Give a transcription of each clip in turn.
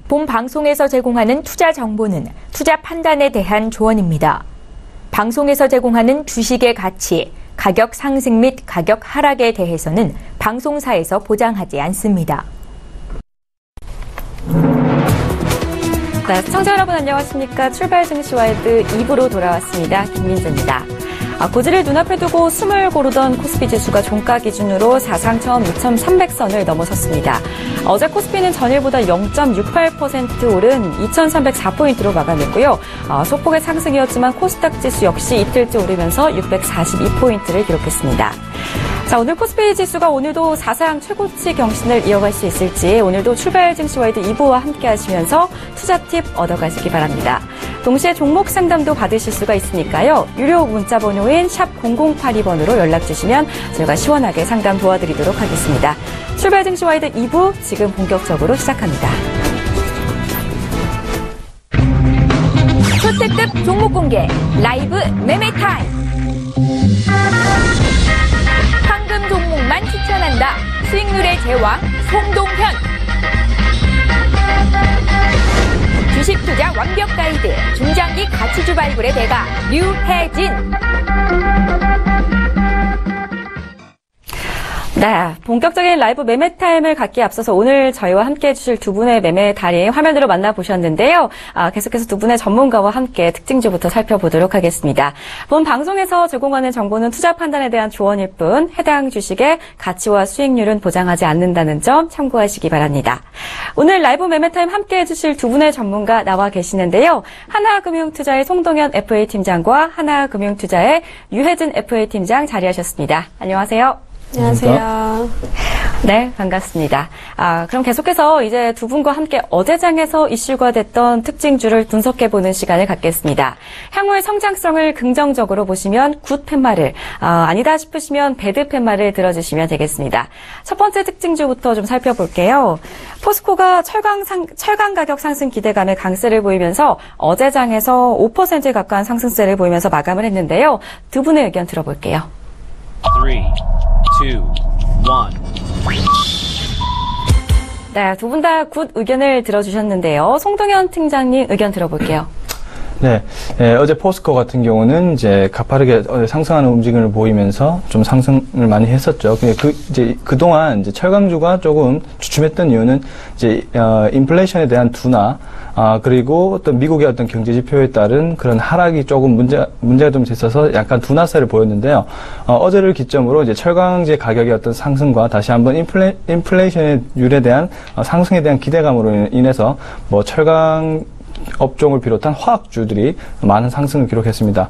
본 방송에서 제공하는 투자 정보는 투자 판단에 대한 조언입니다. 방송에서 제공하는 주식의 가치, 가격 상승 및 가격 하락에 대해서는 방송사에서 보장하지 않습니다. 네, 시청자 여러분 안녕하십니까. 출발 증시와이드 2부로 돌아왔습니다. 김민주입니다. 고지를 눈앞에 두고 숨을 고르던 코스피 지수가 종가 기준으로 사상 처음 2,300선을 넘어섰습니다. 어제 코스피는 전일보다 0.68% 오른 2,304포인트로 마감했고요. 소폭의 상승이었지만 코스닥 지수 역시 이틀째 오르면서 642포인트를 기록했습니다. 자, 오늘 코스피 지수가 오늘도 사상 최고치 경신을 이어갈 수 있을지 오늘도 출발 증시와이드 2부와 함께 하시면서 투자 팁 얻어가시기 바랍니다. 동시에 종목 상담도 받으실 수가 있으니까요. 유료 문자 번호인 샵 0082번으로 연락 주시면 저희가 시원하게 상담 도와드리도록 하겠습니다. 출발 증시와이드 2부 지금 본격적으로 시작합니다. 초특급 종목 공개 라이브 매매 타임. 황금 종목만 추천한다. 수익률의 제왕 송동현. 주식 투자 완벽 가이드, 중장기 가치주 발굴의 대가 류혜진. 네, 본격적인 라이브 매매 타임을 갖기에 앞서서 오늘 저희와 함께 해주실 두 분의 매매 달인 화면으로 만나보셨는데요. 계속해서 두 분의 전문가와 함께 특징주부터 살펴보도록 하겠습니다. 본 방송에서 제공하는 정보는 투자 판단에 대한 조언일 뿐 해당 주식의 가치와 수익률은 보장하지 않는다는 점 참고하시기 바랍니다. 오늘 라이브 매매 타임 함께 해주실 두 분의 전문가 나와 계시는데요. 하나금융투자의 송동현 FA 팀장과 하나금융투자의 류혜진 FA 팀장 자리하셨습니다. 안녕하세요. 안녕하세요. 네, 반갑습니다. 그럼 계속해서 이제 두 분과 함께 어제장에서 이슈가 됐던 특징주를 분석해보는 시간을 갖겠습니다. 향후의 성장성을 긍정적으로 보시면 굿 팻말을, 아니다 싶으시면 배드 팻말을 들어주시면 되겠습니다. 첫 번째 특징주부터 좀 살펴볼게요. 포스코가 철강 가격 상승 기대감에 강세를 보이면서 어제장에서 5% 가까운 상승세를 보이면서 마감을 했는데요. 두 분의 의견 들어볼게요. 3, 2, 1. 네, 두 분 다 굿 의견을 들어주셨는데요. 송동현 팀장님 의견 들어볼게요. 네, 어제 포스코 같은 경우는 이제 가파르게 상승하는 움직임을 보이면서 좀 상승을 많이 했었죠. 그동안 이제 철강주가 조금 주춤했던 이유는 이제, 인플레이션에 대한 둔화, 그리고 어떤 미국의 어떤 경제 지표에 따른 그런 하락이 조금 문제가 좀 있어서 약간 둔화세를 보였는데요. 어제를 기점으로 이제 철강제 가격의 어떤 상승과 다시 한번 인플레이션율에 대한 상승에 대한 기대감으로 인해서 뭐 철강 업종을 비롯한 화학주들이 많은 상승을 기록했습니다.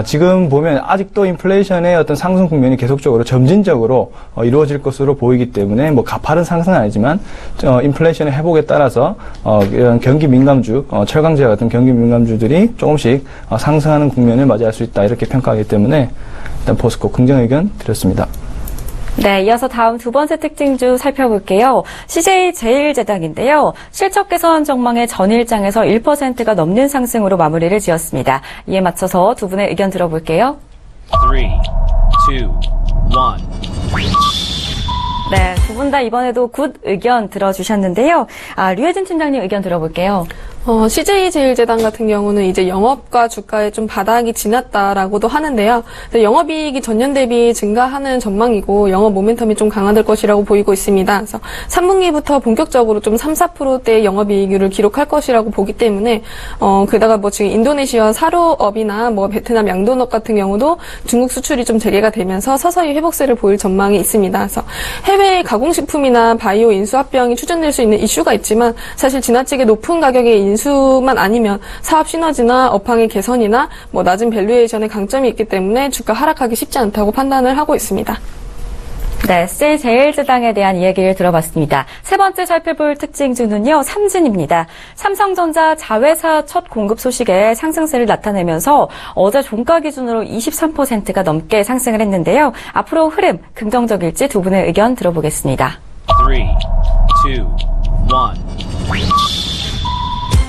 지금 보면 아직도 인플레이션의 어떤 상승 국면이 계속적으로 점진적으로 이루어질 것으로 보이기 때문에 뭐 가파른 상승은 아니지만 인플레이션의 회복에 따라서 이런 경기 민감주, 철강제와 같은 경기 민감주들이 조금씩 상승하는 국면을 맞이할 수 있다 이렇게 평가하기 때문에 일단 포스코 긍정 의견 드렸습니다. 네, 이어서 다음 두 번째 특징주 살펴볼게요. CJ제일제당인데요. 실적 개선 전망의 전일장에서 1%가 넘는 상승으로 마무리를 지었습니다. 이에 맞춰서 두 분의 의견 들어볼게요. 3, 2, 1. 네, 두 분 다 이번에도 굿 의견 들어주셨는데요. 류혜진 팀장님 의견 들어볼게요. CJ제일제당 같은 경우는 이제 영업과 주가에 좀 바닥이 지났다라고도 하는데요. 영업이익이 전년 대비 증가하는 전망이고 영업 모멘텀이 좀 강화될 것이라고 보이고 있습니다. 그래서 3분기부터 본격적으로 좀 3, 4%대의 영업이익률을 기록할 것이라고 보기 때문에 게다가 뭐 지금 인도네시아 사료업이나 뭐 베트남 양돈업 같은 경우도 중국 수출이 좀 재개가 되면서 서서히 회복세를 보일 전망이 있습니다. 그래서 해외 가공식품이나 바이오 인수합병이 추진될 수 있는 이슈가 있지만 사실 지나치게 높은 가격의 인수만 아니면 사업 시너지나 업황의 개선이나 뭐 낮은 밸류에이션의 강점이 있기 때문에 주가 하락하기 쉽지 않다고 판단을 하고 있습니다. 네, CJ제일제당에 대한 이야기를 들어봤습니다. 세 번째 살펴볼 특징주는요, 삼진입니다. 삼성전자 자회사 첫 공급 소식에 상승세를 나타내면서 어제 종가 기준으로 23%가 넘게 상승을 했는데요. 앞으로 흐름 긍정적일지 두 분의 의견 들어보겠습니다. 3, 2, 1.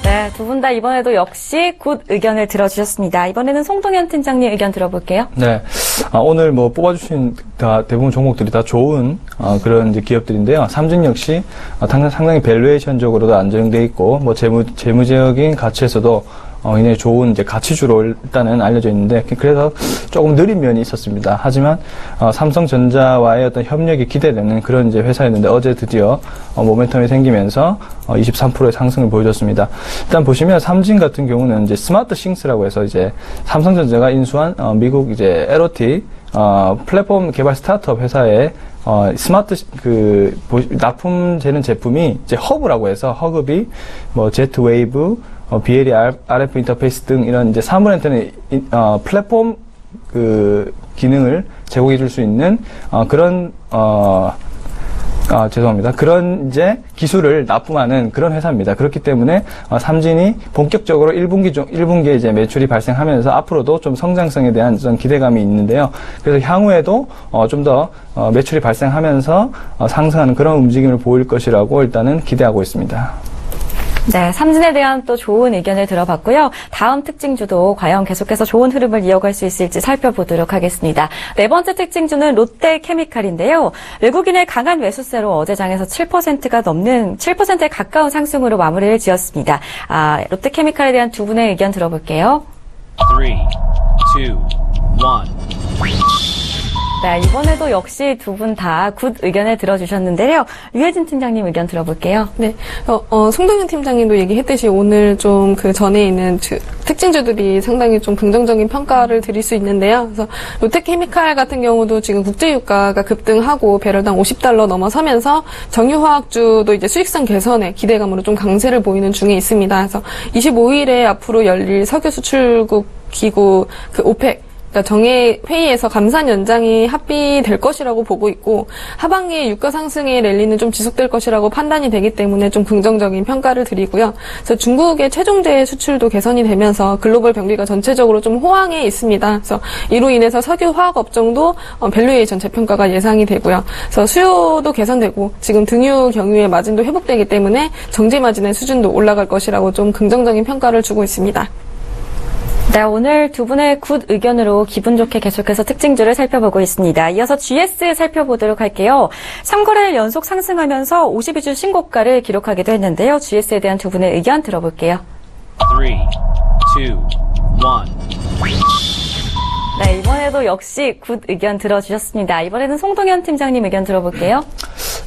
네, 두 분 다 이번에도 역시 굿 의견을 들어주셨습니다. 이번에는 송동현 팀장님 의견 들어볼게요. 네, 오늘 뭐 뽑아주신 다 대부분 종목들이 다 좋은 그런 이제 기업들인데요. 삼진 역시 상당히 밸류에이션적으로도 안정돼 있고 뭐 재무적인 가치에서도 굉장히 좋은 이제 가치주로 일단은 알려져 있는데 그래서 조금 느린 면이 있었습니다. 하지만 삼성전자와의 어떤 협력이 기대되는 그런 이제 회사였는데 어제 드디어 모멘텀이 생기면서 23%의 상승을 보여줬습니다. 일단 보시면 삼진 같은 경우는 이제 스마트 싱스라고 해서 이제 삼성전자가 인수한 미국 이제 LOT 플랫폼 개발 스타트업 회사의 스마트 납품되는 제품이 이제 허브라고 해서 허브이 뭐 제트웨이브 BLE RF 인터페이스 등 이런 이제 사물한테는 플랫폼 기능을 제공해 줄 수 있는 그런 죄송합니다. 그런 이제 기술을 납품하는 그런 회사입니다. 그렇기 때문에 삼진이 본격적으로 1분기에 이제 매출이 발생하면서 앞으로도 좀 성장성에 대한 좀 기대감이 있는데요. 그래서 향후에도 좀 더 매출이 발생하면서 상승하는 그런 움직임을 보일 것이라고 일단은 기대하고 있습니다. 네, 삼진에 대한 또 좋은 의견을 들어봤고요. 다음 특징주도 과연 계속해서 좋은 흐름을 이어갈 수 있을지 살펴보도록 하겠습니다. 네 번째 특징주는 롯데케미칼인데요. 외국인의 강한 매수세로 어제 장에서 7%가 넘는 7%에 가까운 상승으로 마무리를 지었습니다. 롯데케미칼에 대한 두 분의 의견 들어볼게요. 3, 2, 1. 네, 이번에도 역시 두 분 다 굿 의견을 들어주셨는데요. 류혜진 팀장님 의견 들어볼게요. 네, 송동현 팀장님도 얘기했듯이 오늘 좀 그 전에 있는 특징주들이 상당히 좀 긍정적인 평가를 드릴 수 있는데요. 그래서 롯데케미칼 같은 경우도 지금 국제유가가 급등하고 배럴당 $50 넘어서면서 정유화학주도 이제 수익성 개선에 기대감으로 좀 강세를 보이는 중에 있습니다. 그래서 25일에 앞으로 열릴 석유 수출국 기구 그 오펙 그러니까 정회 회의에서 감산 연장이 합의될 것이라고 보고 있고 하반기에 유가 상승의 랠리는 좀 지속될 것이라고 판단이 되기 때문에 좀 긍정적인 평가를 드리고요. 그래서 중국의 최종재 수출도 개선이 되면서 글로벌 경기가 전체적으로 좀 호황에 있습니다. 그래서 이로 인해서 석유 화학 업종도 밸류에이션 재평가가 예상이 되고요. 그래서 수요도 개선되고 지금 등유 경유의 마진도 회복되기 때문에 정제 마진의 수준도 올라갈 것이라고 좀 긍정적인 평가를 주고 있습니다. 네, 오늘 두 분의 굿 의견으로 기분 좋게 계속해서 특징주를 살펴보고 있습니다. 이어서 GS 살펴보도록 할게요. 3거래일 연속 상승하면서 52주 신고가를 기록하기도 했는데요. GS에 대한 두 분의 의견 들어볼게요. 3, 2, 1. 네, 이번에도 역시 굿 의견 들어주셨습니다. 이번에는 송동현 팀장님 의견 들어볼게요.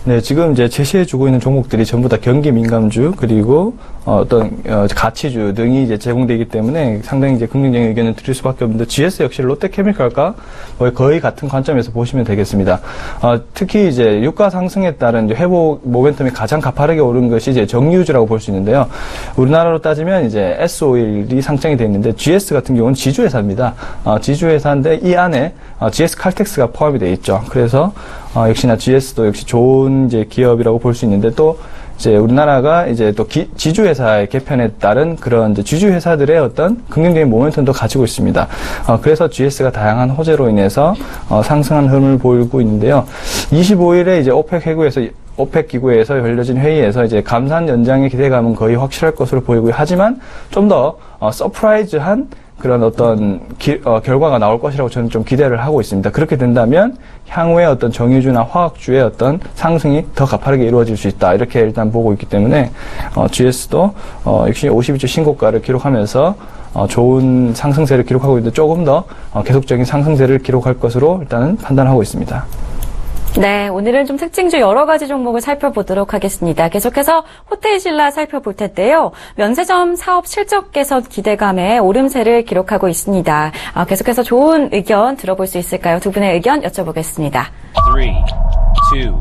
네, 지금 이제 제시해주고 있는 종목들이 전부 다 경기 민감주 그리고 어떤 가치주 등이 이제 제공되기 때문에 상당히 이제 긍정적인 의견을 드릴 수밖에 없는데 GS 역시 롯데케미칼과 거의 같은 관점에서 보시면 되겠습니다. 특히 이제 유가 상승에 따른 이제 회복 모멘텀이 가장 가파르게 오른 것이 이제 정유주라고 볼 수 있는데요. 우리나라로 따지면 이제 S-오일이 상장이 되어 있는데 GS 같은 경우는 지주회사입니다. 지주회사인데 이 안에 GS 칼텍스가 포함이 되어 있죠. 그래서 역시나 GS도 역시 좋은 이제 기업이라고 볼 수 있는데 또 이제 우리나라가 이제 또 지주회사의 개편에 따른 그런 이제 지주회사들의 어떤 긍정적인 모멘텀도 가지고 있습니다. 그래서 GS가 다양한 호재로 인해서 상승한 흐름을 보이고 있는데요. 25일에 이제 오펙 기구에서 열려진 회의에서 이제 감산 연장의 기대감은 거의 확실할 것으로 보이고요. 하지만 좀 더 서프라이즈한 그런 어떤 결과가 나올 것이라고 저는 좀 기대를 하고 있습니다. 그렇게 된다면 향후에 어떤 정유주나 화학주의 어떤 상승이 더 가파르게 이루어질 수 있다. 이렇게 일단 보고 있기 때문에 GS도 역시 52주 신고가를 기록하면서 좋은 상승세를 기록하고 있는데 조금 더 계속적인 상승세를 기록할 것으로 일단은 판단하고 있습니다. 네, 오늘은 좀 특징주 여러 가지 종목을 살펴보도록 하겠습니다. 계속해서 호텔신라 살펴볼 텐데요. 면세점 사업 실적 개선 기대감에 오름세를 기록하고 있습니다. 계속해서 좋은 의견 들어볼 수 있을까요? 두 분의 의견 여쭤보겠습니다. 3, 2, 1.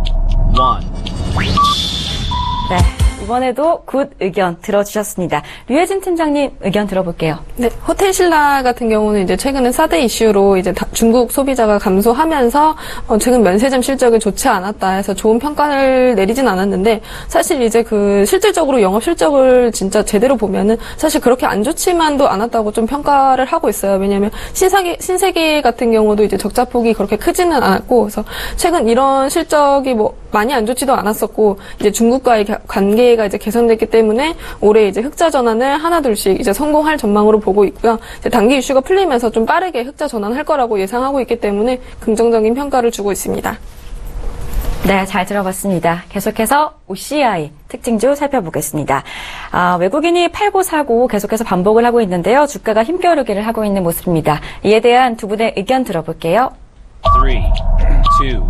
네, 이번에도 굿 의견 들어주셨습니다. 류혜진 팀장님 의견 들어볼게요. 네, 호텔신라 같은 경우는 이제 최근에 사드 이슈로 이제 중국 소비자가 감소하면서 최근 면세점 실적이 좋지 않았다 해서 좋은 평가를 내리진 않았는데 사실 이제 그 실질적으로 영업 실적을 진짜 제대로 보면은 사실 그렇게 안 좋지만도 않았다고 좀 평가를 하고 있어요. 왜냐하면 신세계 같은 경우도 이제 적자폭이 그렇게 크지는 않았고 그래서 최근 이런 실적이 많이 안 좋지도 않았었고 이제 중국과의 관계가 이제 개선됐기 때문에 올해 이제 흑자 전환을 하나둘씩 이제 성공할 전망으로 보고 있고요. 이제 단기 이슈가 풀리면서 좀 빠르게 흑자 전환할 거라고 예상하고 있기 때문에 긍정적인 평가를 주고 있습니다. 네, 잘 들어봤습니다. 계속해서 OCI 특징주 살펴보겠습니다. 외국인이 팔고 사고 계속해서 반복을 하고 있는데요. 주가가 힘겨루기를 하고 있는 모습입니다. 이에 대한 두 분의 의견 들어볼게요. 3, 2, 1.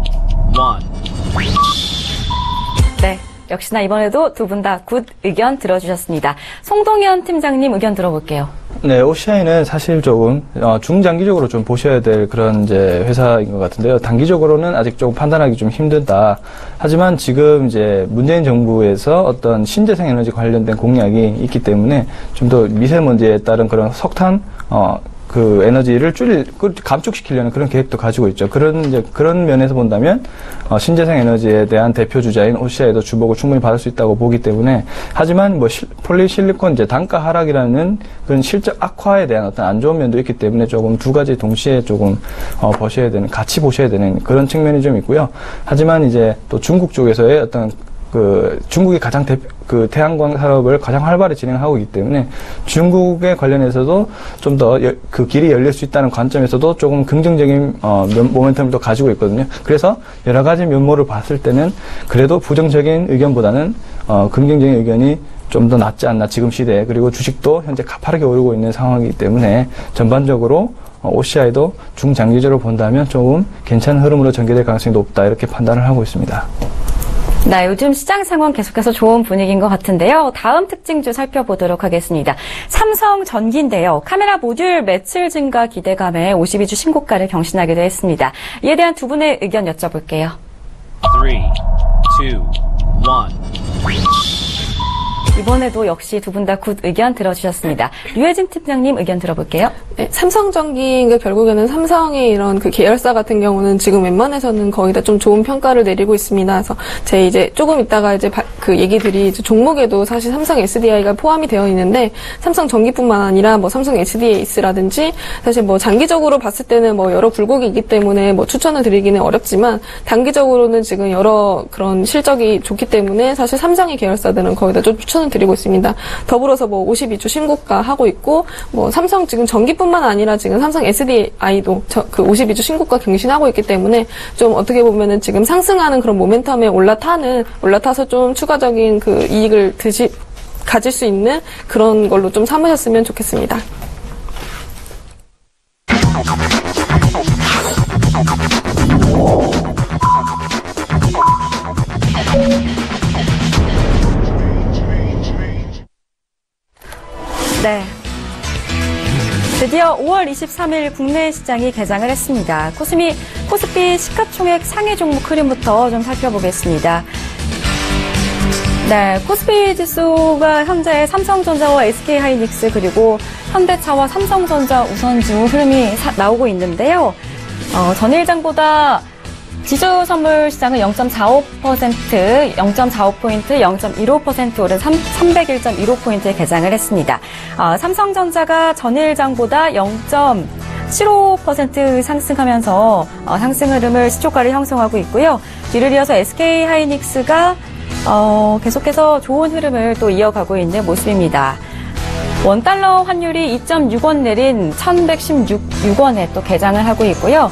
네, 역시나 이번에도 두 분 다 굿 의견 들어주셨습니다. 송동현 팀장님 의견 들어볼게요. 네, OCI는 사실 조금 중장기적으로 좀 보셔야 될 그런 이제 회사인 것 같은데요. 단기적으로는 아직 조금 판단하기 좀 힘들다. 하지만 지금 이제 문재인 정부에서 어떤 신재생 에너지 관련된 공약이 있기 때문에 좀 더 미세먼지에 따른 그런 석탄 그 에너지를 감축시키려는 그런 계획도 가지고 있죠. 그런 면에서 본다면, 신재생 에너지에 대한 대표 주자인 OCI도 주목을 충분히 받을 수 있다고 보기 때문에, 하지만 폴리실리콘 이제 단가 하락이라는 그런 실적 악화에 대한 어떤 안 좋은 면도 있기 때문에 조금 두 가지 동시에 조금, 같이 보셔야 되는 그런 측면이 좀 있고요. 하지만 이제 또 중국 쪽에서의 어떤 중국이 가장 태양광 산업을 가장 활발히 진행하고 있기 때문에 중국에 관련해서도 좀 더 그 길이 열릴 수 있다는 관점에서도 조금 긍정적인 모멘텀을 또 가지고 있거든요. 그래서 여러 가지 면모를 봤을 때는 그래도 부정적인 의견보다는 긍정적인 의견이 좀 더 낫지 않나 지금 시대에. 그리고 주식도 현재 가파르게 오르고 있는 상황이기 때문에 전반적으로 OCI도 중장기적으로 본다면 조금 괜찮은 흐름으로 전개될 가능성이 높다 이렇게 판단을 하고 있습니다. 네, 요즘 시장 상황 계속해서 좋은 분위기인 것 같은데요. 다음 특징주 살펴보도록 하겠습니다. 삼성전기인데요. 카메라 모듈 매출 증가 기대감에 52주 신고가를 경신하기도 했습니다. 이에 대한 두 분의 의견 여쭤볼게요. 3, 2, 1. 이번에도 역시 두 분 다 굿 의견 들어주셨습니다. 류혜진 팀장님 의견 들어볼게요. 네, 삼성전기가 결국에는 삼성의 이런 그 계열사 같은 경우는 지금 웬만해서는 거의 다 좀 좋은 평가를 내리고 있습니다. 그래서 제 이제 조금 이따가 이제 그 얘기들이 이제 종목에도 사실 삼성 SDI가 포함이 되어 있는데 삼성전기뿐만 아니라 뭐 삼성 HDS라든지 사실 뭐 장기적으로 봤을 때는 뭐 여러 굴곡이 있기 때문에 뭐 추천을 드리기는 어렵지만 단기적으로는 지금 여러 그런 실적이 좋기 때문에 사실 삼성의 계열사들은 거의 다 좀 추천을 드리고 있습니다. 더불어서 뭐 52주 신고가 하고 있고 뭐 삼성 지금 전기뿐만 아니라 지금 삼성 SDI도 그 52주 신고가 경신하고 있기 때문에 좀 어떻게 보면은 지금 상승하는 그런 모멘텀에 올라타서 좀 추가적인 그 이익을 가질 수 있는 그런 걸로 좀 삼으셨으면 좋겠습니다. 네. 드디어 5월 23일 국내 시장이 개장을 했습니다. 코스피 시가총액 상위 종목 흐름부터 좀 살펴보겠습니다. 네, 코스피 지수가 현재 삼성전자와 SK하이닉스 그리고 현대차와 삼성전자 우선주 흐름이 나오고 있는데요. 전일장보다 지수 선물 시장은 0.45%, 0.45포인트, 0.15% 오른 301.15포인트에 개장을 했습니다. 삼성전자가 전일장보다 0.75% 상승하면서 상승 흐름을 시초가를 형성하고 있고요. 뒤를 이어서 SK하이닉스가 계속해서 좋은 흐름을 또 이어가고 있는 모습입니다. 원달러 환율이 2.6원 내린 1116원에 또 개장을 하고 있고요.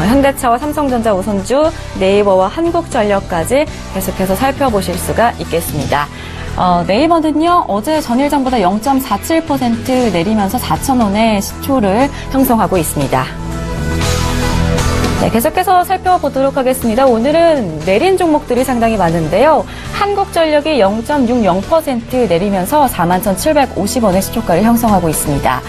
현대차와 삼성전자 우선주, 네이버와 한국전력까지 계속해서 살펴보실 수가 있겠습니다. 네이버는요, 어제 전일장보다 0.47% 내리면서 4,000원의 시초를 형성하고 있습니다. 네, 계속해서 살펴보도록 하겠습니다. 오늘은 내린 종목들이 상당히 많은데요. 한국전력이 0.60% 내리면서 41,750원의 시초가를 형성하고 있습니다.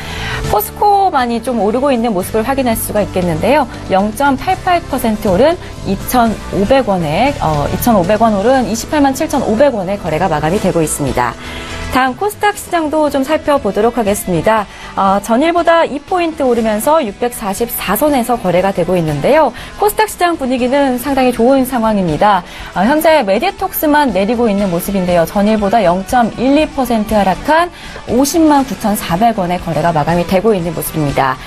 포스코만이 좀 오르고 있는 모습을 확인할 수가 있겠는데요. 0.88% 오른 2,500원에 2,500원 오른 287,500원의 거래가 마감이 되고 있습니다. 다음 코스닥 시장도 좀 살펴보도록 하겠습니다. 전일보다 2포인트 오르면서 644선에서 거래가 되고 있는데요. 코스닥 시장 분위기는 상당히 좋은 상황입니다. 현재 메디톡스만 내리고 있는 모습인데요. 전일보다 0.12% 하락한 50만 9,400원의 거래가 마감이 되고 있는 모습입니다.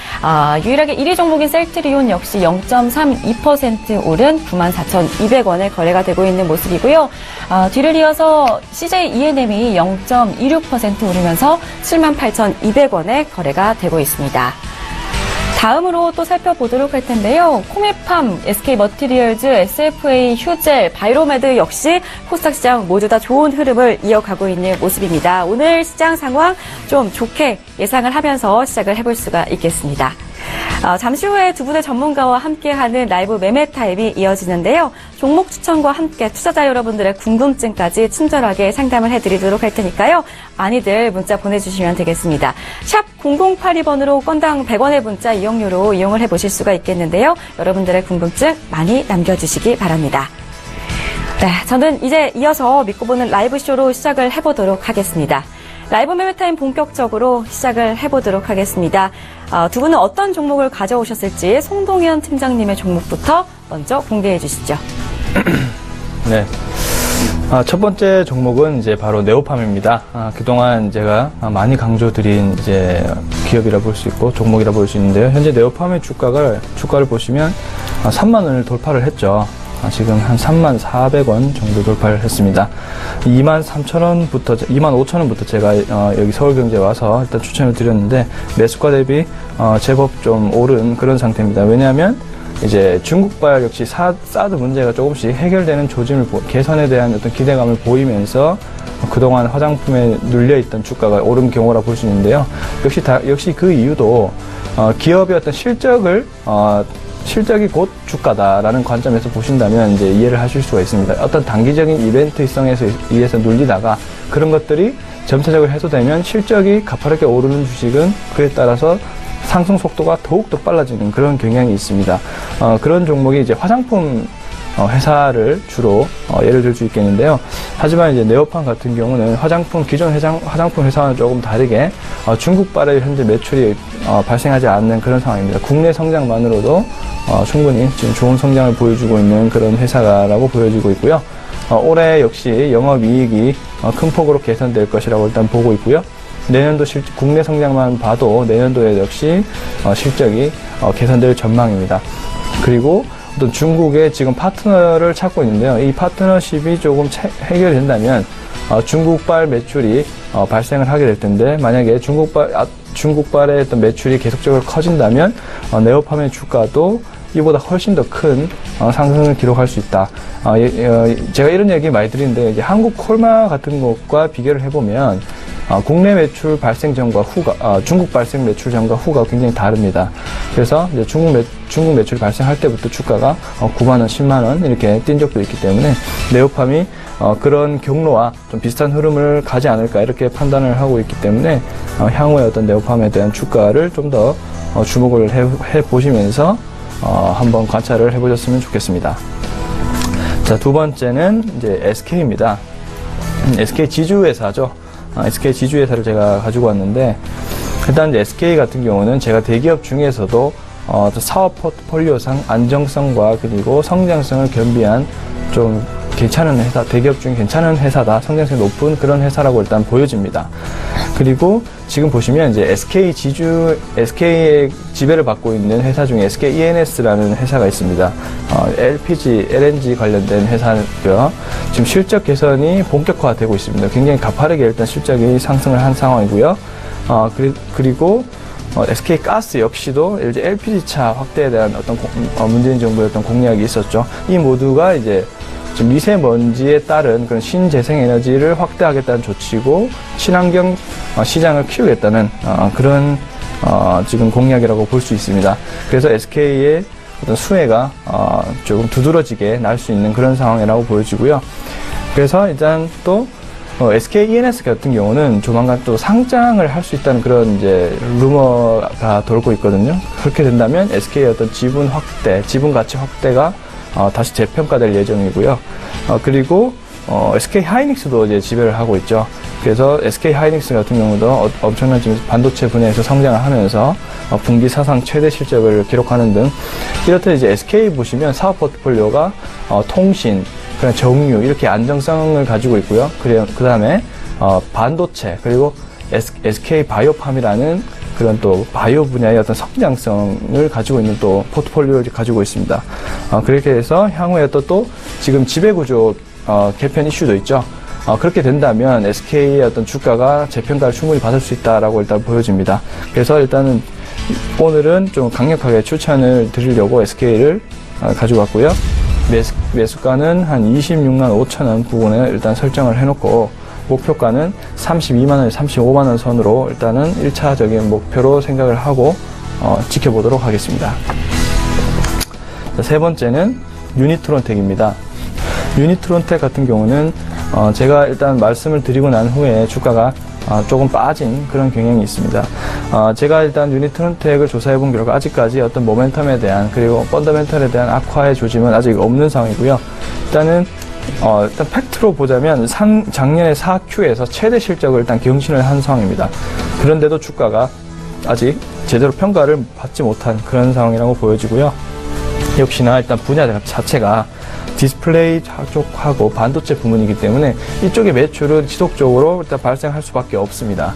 유일하게 1위 종목인 셀트리온 역시 0.32% 오른 94,200원의 거래가 되고 있는 모습이고요. 뒤를 이어서 CJ E&M이 0.26% 오르면서 78,200원의 거래가 되고 있습니다. 다음으로 또 살펴보도록 할 텐데요. 코메팜, SK머티리얼즈, SFA, 휴젤, 바이로메드 역시 코스닥 시장 모두 다 좋은 흐름을 이어가고 있는 모습입니다. 오늘 시장 상황 좀 좋게 예상을 하면서 시작을 해볼 수가 있겠습니다. 잠시 후에 두 분의 전문가와 함께하는 라이브 매매 타임이 이어지는데요. 종목 추천과 함께 투자자 여러분들의 궁금증까지 친절하게 상담을 해드리도록 할 테니까요. 많이들 문자 보내주시면 되겠습니다. 샵 0082번으로 건당 100원의 문자 이용료로 이용을 해보실 수가 있겠는데요. 여러분들의 궁금증 많이 남겨주시기 바랍니다. 네, 저는 이제 이어서 믿고 보는 라이브 쇼로 시작을 해보도록 하겠습니다. 라이브 매매타임 본격적으로 시작을 해보도록 하겠습니다. 두 분은 어떤 종목을 가져오셨을지 송동현 팀장님의 종목부터 먼저 공개해 주시죠. 네. 첫 번째 종목은 이제 바로 네오팜입니다. 그동안 제가 많이 강조드린 이제 기업이라 볼 수 있고 종목이라 볼 수 있는데요. 현재 네오팜의 주가를 보시면 3만 원을 돌파를 했죠. 지금 한 3만 400원 정도 돌파를 했습니다. 2만 5천원부터 제가 여기 서울경제에 와서 일단 추천을 드렸는데 매수가 대비 제법 좀 오른 그런 상태입니다. 왜냐하면 이제 중국발 역시 사드 문제가 조금씩 해결되는 조짐을 개선에 대한 어떤 기대감을 보이면서 그동안 화장품에 눌려있던 주가가 오른 경우라 볼 수 있는데요. 역시 그 이유도 기업의 어떤 실적이 곧 주가다라는 관점에서 보신다면 이제 이해를 하실 수가 있습니다. 어떤 단기적인 이벤트성에서 의해서 눌리다가 그런 것들이 점차적으로 해소되면 실적이 가파르게 오르는 주식은 그에 따라서 상승 속도가 더욱더 빨라지는 그런 경향이 있습니다. 그런 종목이 이제 화장품 회사를 주로 예를 들 수 있겠는데요. 하지만 이제 네오팜 같은 경우는 기존 화장품 회사와는 조금 다르게 중국발의 현재 매출이 발생하지 않는 그런 상황입니다. 국내 성장만으로도 충분히 지금 좋은 성장을 보여주고 있는 그런 회사라고 보여지고 있고요. 올해 역시 영업이익이 큰 폭으로 개선될 것이라고 일단 보고 있고요. 내년도 국내 성장만 봐도 내년도에 역시 실적이 개선될 전망입니다. 그리고 어떤 중국의 지금 파트너를 찾고 있는데요. 이 파트너십이 조금 해결된다면 중국발 매출이 발생을 하게 될 텐데 만약에 중국발의 어떤 매출이 계속적으로 커진다면 네오팜의 주가도 이보다 훨씬 더 큰 상승을 기록할 수 있다. 제가 이런 얘기 많이 드리는데 이제 한국 콜마 같은 것과 비교를 해보면 국내 매출 발생 전과 후가, 중국 발생 매출 전과 후가 굉장히 다릅니다. 그래서 이제 중국 매출이 발생할 때부터 주가가 9만원, 10만원 이렇게 뛴 적도 있기 때문에 네오팜이 그런 경로와 좀 비슷한 흐름을 가지 않을까 이렇게 판단을 하고 있기 때문에 향후에 어떤 네오팜에 대한 주가를 좀 더 주목을 해 보시면서 한번 관찰을 해보셨으면 좋겠습니다. 자, 두 번째는 이제 SK입니다. SK 지주회사죠. SK 지주회사를 제가 가지고 왔는데, 일단 이제 SK 같은 경우는 제가 대기업 중에서도 사업 포트폴리오상 안정성과 그리고 성장성을 겸비한 좀 괜찮은 회사, 대기업 중에 괜찮은 회사다, 성장성이 높은 그런 회사라고 일단 보여집니다. 그리고 지금 보시면 이제 SK의 지배를 받고 있는 회사 중에 SK E&S라는 회사가 있습니다. LPG, LNG 관련된 회사고요. 지금 실적 개선이 본격화되고 있습니다. 굉장히 가파르게 일단 실적이 상승을 한 상황이고요. 그리고 SK 가스 역시도 LPG차 확대에 대한 어떤 문재인 정부의 어떤 공약이 있었죠. 이 모두가 이제 지금 미세먼지에 따른 그런 신재생에너지를 확대하겠다는 조치고 친환경 시장을 키우겠다는 그런 지금 공약이라고 볼 수 있습니다. 그래서 SK의 어떤 수혜가 조금 두드러지게 날 수 있는 그런 상황이라고 보여지고요. 그래서 일단 또 SK E&S 같은 경우는 조만간 또 상장을 할 수 있다는 그런 이제 루머가 돌고 있거든요. 그렇게 된다면 SK의 어떤 지분 가치 확대가 다시 재평가될 예정이고요. 그리고 SK 하이닉스도 이제 지배를 하고 있죠. 그래서 SK 하이닉스 같은 경우도 엄청난 지금 반도체 분야에서 성장을 하면서 분기 사상 최대 실적을 기록하는 등 이렇듯 이제 SK 보시면 사업 포트폴리오가 통신, 그냥 정유 이렇게 안정성을 가지고 있고요. 그 다음에 반도체 그리고 SK 바이오팜이라는 그런 또 바이오 분야의 어떤 성장성을 가지고 있는 또 포트폴리오를 가지고 있습니다. 그렇게 해서 향후에 또 지금 지배구조 개편 이슈도 있죠. 그렇게 된다면 SK의 어떤 주가가 재평가를 충분히 받을 수 있다라고 일단 보여집니다. 그래서 일단은 오늘은 좀 강력하게 추천을 드리려고 SK를 가지고 왔고요. 매수가는 한 26만 5천 원 부분에 일단 설정을 해놓고 목표가는 32만원, 35만원 선으로 일단은 1차적인 목표로 생각을 하고 지켜보도록 하겠습니다. 자, 세 번째는 유니트론텍입니다. 유니트론텍 같은 경우는 제가 일단 말씀을 드리고 난 후에 주가가 조금 빠진 그런 경향이 있습니다. 제가 일단 유니트론텍을 조사해 본 결과 아직까지 어떤 모멘텀에 대한 그리고 펀더멘털에 대한 악화의 조짐은 아직 없는 상황이고요. 일단 팩트로 보자면 작년에 4Q에서 최대 실적을 일단 경신을 한 상황입니다. 그런데도 주가가 아직 제대로 평가를 받지 못한 그런 상황이라고 보여지고요. 역시나 일단 분야 자체가 디스플레이 쪽하고 반도체 부문이기 때문에 이쪽의 매출은 지속적으로 일단 발생할 수밖에 없습니다.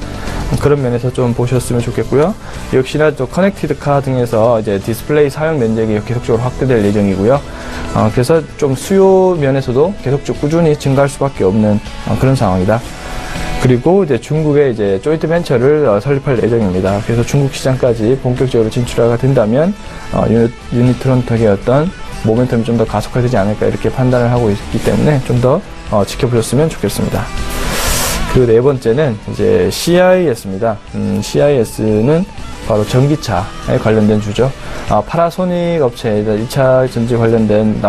그런 면에서 좀 보셨으면 좋겠고요. 역시나 또 커넥티드 카 등에서 이제 디스플레이 사용 면적이 계속적으로 확대될 예정이고요. 그래서 좀 수요 면에서도 계속적으로 꾸준히 증가할 수밖에 없는 그런 상황이다. 그리고 이제 중국의 이제 조인트 벤처를 설립할 예정입니다. 그래서 중국 시장까지 본격적으로 진출하게 된다면 유니트론텍의 어떤 모멘텀이 좀 더 가속화되지 않을까 이렇게 판단을 하고 있기 때문에 좀 더 지켜보셨으면 좋겠습니다. 그리고 네 번째는 이제 CIS입니다. CIS는 바로 전기차에 관련된 주죠. 파라소닉 업체 2차 전지 관련된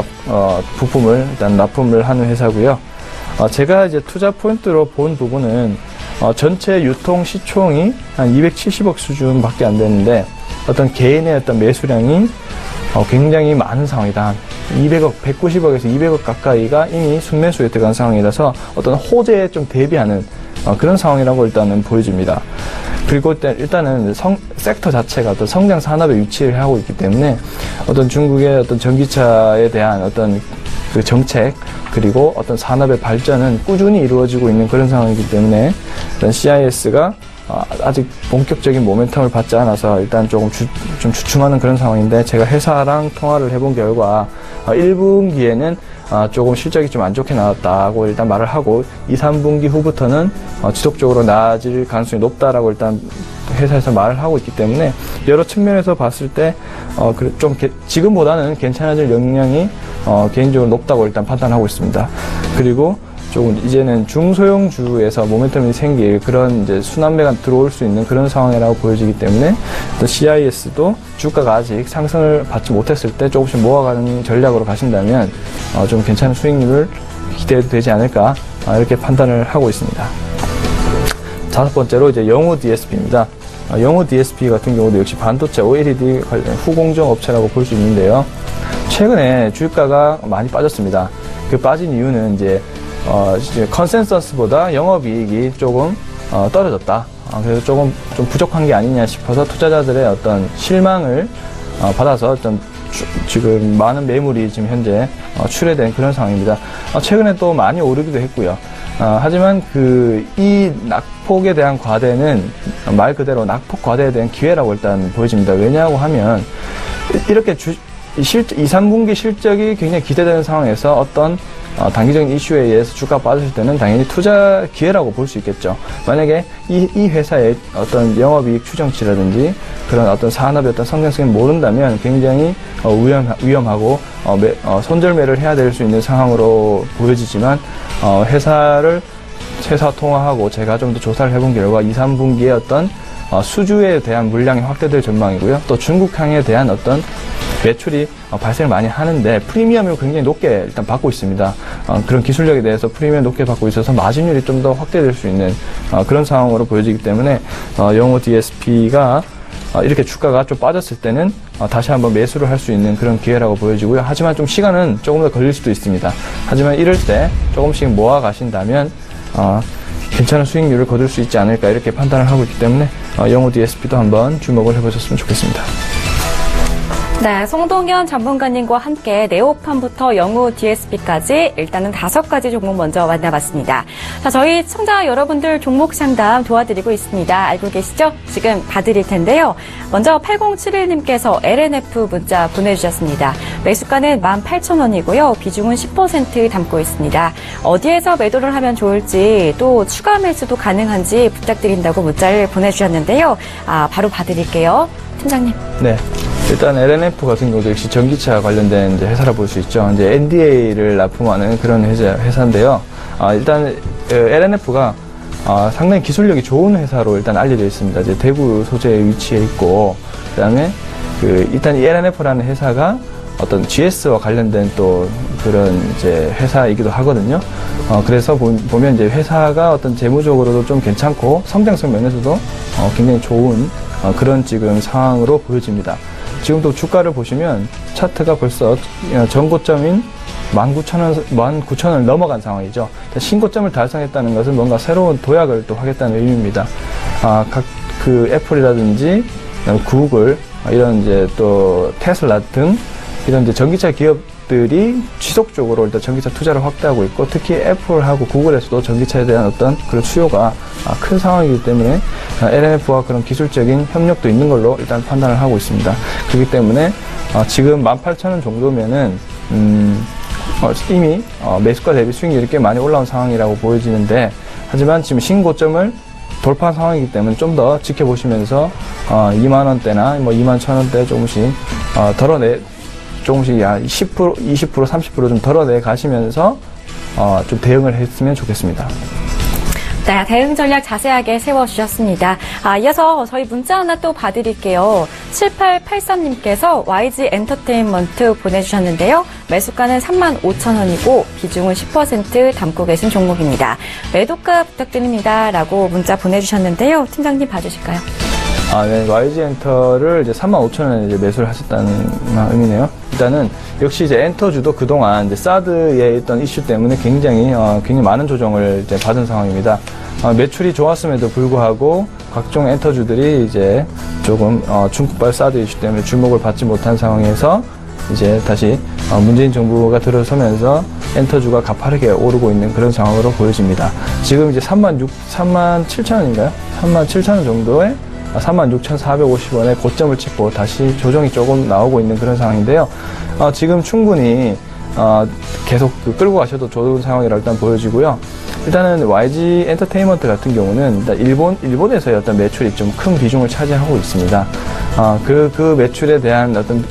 부품을 일단 납품을 하는 회사고요. 제가 이제 투자 포인트로 본 부분은 전체 유통 시총이 한 270억 수준밖에 안 되는데 어떤 개인의 어떤 매수량이 굉장히 많은 상황이다. 200억, 190억에서 200억 가까이가 이미 순매수에 들어간 상황이라서 어떤 호재에 좀 대비하는 그런 상황이라고 일단은 보여집니다. 그리고 일단은 섹터 자체가 어떤 성장 산업에 위치를 하고 있기 때문에 어떤 중국의 어떤 전기차에 대한 어떤 그 정책 그리고 어떤 산업의 발전은 꾸준히 이루어지고 있는 그런 상황이기 때문에 일단 CIS가 아직 본격적인 모멘텀을 받지 않아서 일단 좀 주춤하는 그런 상황인데 제가 회사랑 통화를 해본 결과 1분기에는 조금 실적이 좀 안 좋게 나왔다고 일단 말을 하고 2, 3분기 후부터는 지속적으로 나아질 가능성이 높다라고 일단 회사에서 말을 하고 있기 때문에 여러 측면에서 봤을 때 좀 지금보다는 괜찮아질 역량이 개인적으로 높다고 일단 판단하고 있습니다. 그리고 조금 이제는 중소형주에서 모멘텀이 생길 그런 이제 순환매가 들어올 수 있는 그런 상황이라고 보여지기 때문에 또 CIS도 주가가 아직 상승을 받지 못했을 때 조금씩 모아가는 전략으로 가신다면 좀 괜찮은 수익률을 기대해도 되지 않을까 이렇게 판단을 하고 있습니다. 다섯 번째로 이제 영호 DSP입니다. 영호 DSP 같은 경우도 역시 반도체 OLED 관련 후공정 업체라고 볼 수 있는데요. 최근에 주가가 많이 빠졌습니다. 그 빠진 이유는 이제 컨센서스보다 영업이익이 조금 떨어졌다. 그래서 조금 좀 부족한 게 아니냐 싶어서 투자자들의 어떤 실망을 받아서 어떤 지금 많은 매물이 지금 현재 출회된 그런 상황입니다. 최근에 또 많이 오르기도 했고요. 하지만 이 낙폭에 대한 과대는 말 그대로 낙폭 과대에 대한 기회라고 일단 보여집니다. 왜냐하고 하면 이렇게 2, 3분기 실적이 굉장히 기대되는 상황에서 어떤 단기적인 이슈에 의해서 주가가 빠졌을 때는 당연히 투자 기회라고 볼 수 있겠죠. 만약에 이 회사의 어떤 영업이익 추정치라든지 그런 어떤 산업의 어떤 성장성이 모른다면 굉장히 위험하고 손절매를 해야 될 수 있는 상황으로 보여지지만 회사 통화하고 제가 좀 더 조사를 해본 결과 2, 3분기에 어떤 수주에 대한 물량이 확대될 전망이고요. 또 중국향에 대한 어떤 매출이 발생을 많이 하는데 프리미엄을 굉장히 높게 일단 받고 있습니다. 그런 기술력에 대해서 프리미엄 높게 받고 있어서 마진율이 좀 더 확대될 수 있는 그런 상황으로 보여지기 때문에 영호 DSP가 이렇게 주가가 좀 빠졌을 때는 다시 한번 매수를 할 수 있는 그런 기회라고 보여지고요. 하지만 좀 시간은 조금 더 걸릴 수도 있습니다. 하지만 이럴 때 조금씩 모아 가신다면 괜찮은 수익률을 거둘 수 있지 않을까 이렇게 판단을 하고 있기 때문에 영호 DSP도 한번 주목을 해보셨으면 좋겠습니다. 네, 송동현 전문가님과 함께 네오판부터 영우 DSP까지 일단은 5가지 종목 먼저 만나봤습니다. 자, 저희 시청자 여러분들 종목 상담 도와드리고 있습니다. 알고 계시죠? 지금 봐드릴 텐데요. 먼저 8071님께서 LNF 문자 보내주셨습니다. 매수가는 18,000원이고요. 비중은 10% 담고 있습니다. 어디에서 매도를 하면 좋을지 또 추가 매수도 가능한지 부탁드린다고 문자를 보내주셨는데요. 바로 봐드릴게요. 팀장님. 네. 일단 LNF 같은 경우도 역시 전기차 관련된 이제 회사라 볼 수 있죠. 이제 NDA를 납품하는 그런 회사인데요. 일단 LNF가 상당히 기술력이 좋은 회사로 일단 알려져 있습니다. 이제 대구 소재에 위치해 있고, 그다음에 일단 이 LNF라는 회사가 어떤 GS와 관련된 또 그런 이제 회사이기도 하거든요. 그래서 보면 이제 회사가 어떤 재무적으로도 좀 괜찮고 성장성 면에서도 굉장히 좋은 그런 지금 상황으로 보여집니다. 지금도 주가를 보시면 차트가 벌써 전고점인 19,000원을 넘어간 상황이죠. 신고점을 달성했다는 것은 뭔가 새로운 도약을 또 하겠다는 의미입니다. 각 애플이라든지 구글, 이런 이제 또 테슬라 등 이런 이제 전기차 기업들이 지속적으로 일단 전기차 투자를 확대하고 있고, 특히 애플하고 구글에서도 전기차에 대한 어떤 그런 수요가 큰 상황이기 때문에 LNF와 그런 기술적인 협력도 있는 걸로 일단 판단을 하고 있습니다. 그렇기 때문에 지금 18,000원 정도면은 이미 매수가 대비 수익률이 꽤 많이 올라온 상황이라고 보여지는데, 하지만 지금 신고점을 돌파 상황이기 때문에 좀 더 지켜보시면서 2만원대나 뭐 21,000원대 조금씩 조금씩 10%, 20%, 30% 좀 덜어내 가시면서 좀 대응을 했으면 좋겠습니다. 네, 대응 전략 자세하게 세워주셨습니다. 이어서 저희 문자 하나 또 봐드릴게요. 7883님께서 YG 엔터테인먼트 보내주셨는데요. 매수가는 35,000원이고 비중은 10% 담고 계신 종목입니다. 매도가 부탁드립니다. 라고 문자 보내주셨는데요. 팀장님 봐주실까요? 네, YG 엔터를 이제 35,000원에 이제 매수를 하셨다는 의미네요. 일단은 역시 이제 엔터주도 그동안 이제 사드의 어떤 이슈 때문에 굉장히 많은 조정을 이제 받은 상황입니다. 매출이 좋았음에도 불구하고 각종 엔터주들이 이제 조금 중국발 사드 이슈 때문에 주목을 받지 못한 상황에서 이제 다시 문재인 정부가 들어서면서 엔터주가 가파르게 오르고 있는 그런 상황으로 보여집니다. 지금 이제 37,000원인가요? 37,000원 정도의 36,450원의 고점을 찍고 다시 조정이 조금 나오고 있는 그런 상황인데요. 지금 충분히 계속 끌고 가셔도 좋은 상황이라 일단 보여지고요. 일단은 YG 엔터테인먼트 같은 경우는 일단 일본에서의 어떤 매출이 좀 큰 비중을 차지하고 있습니다. 그 매출에 대한 어떤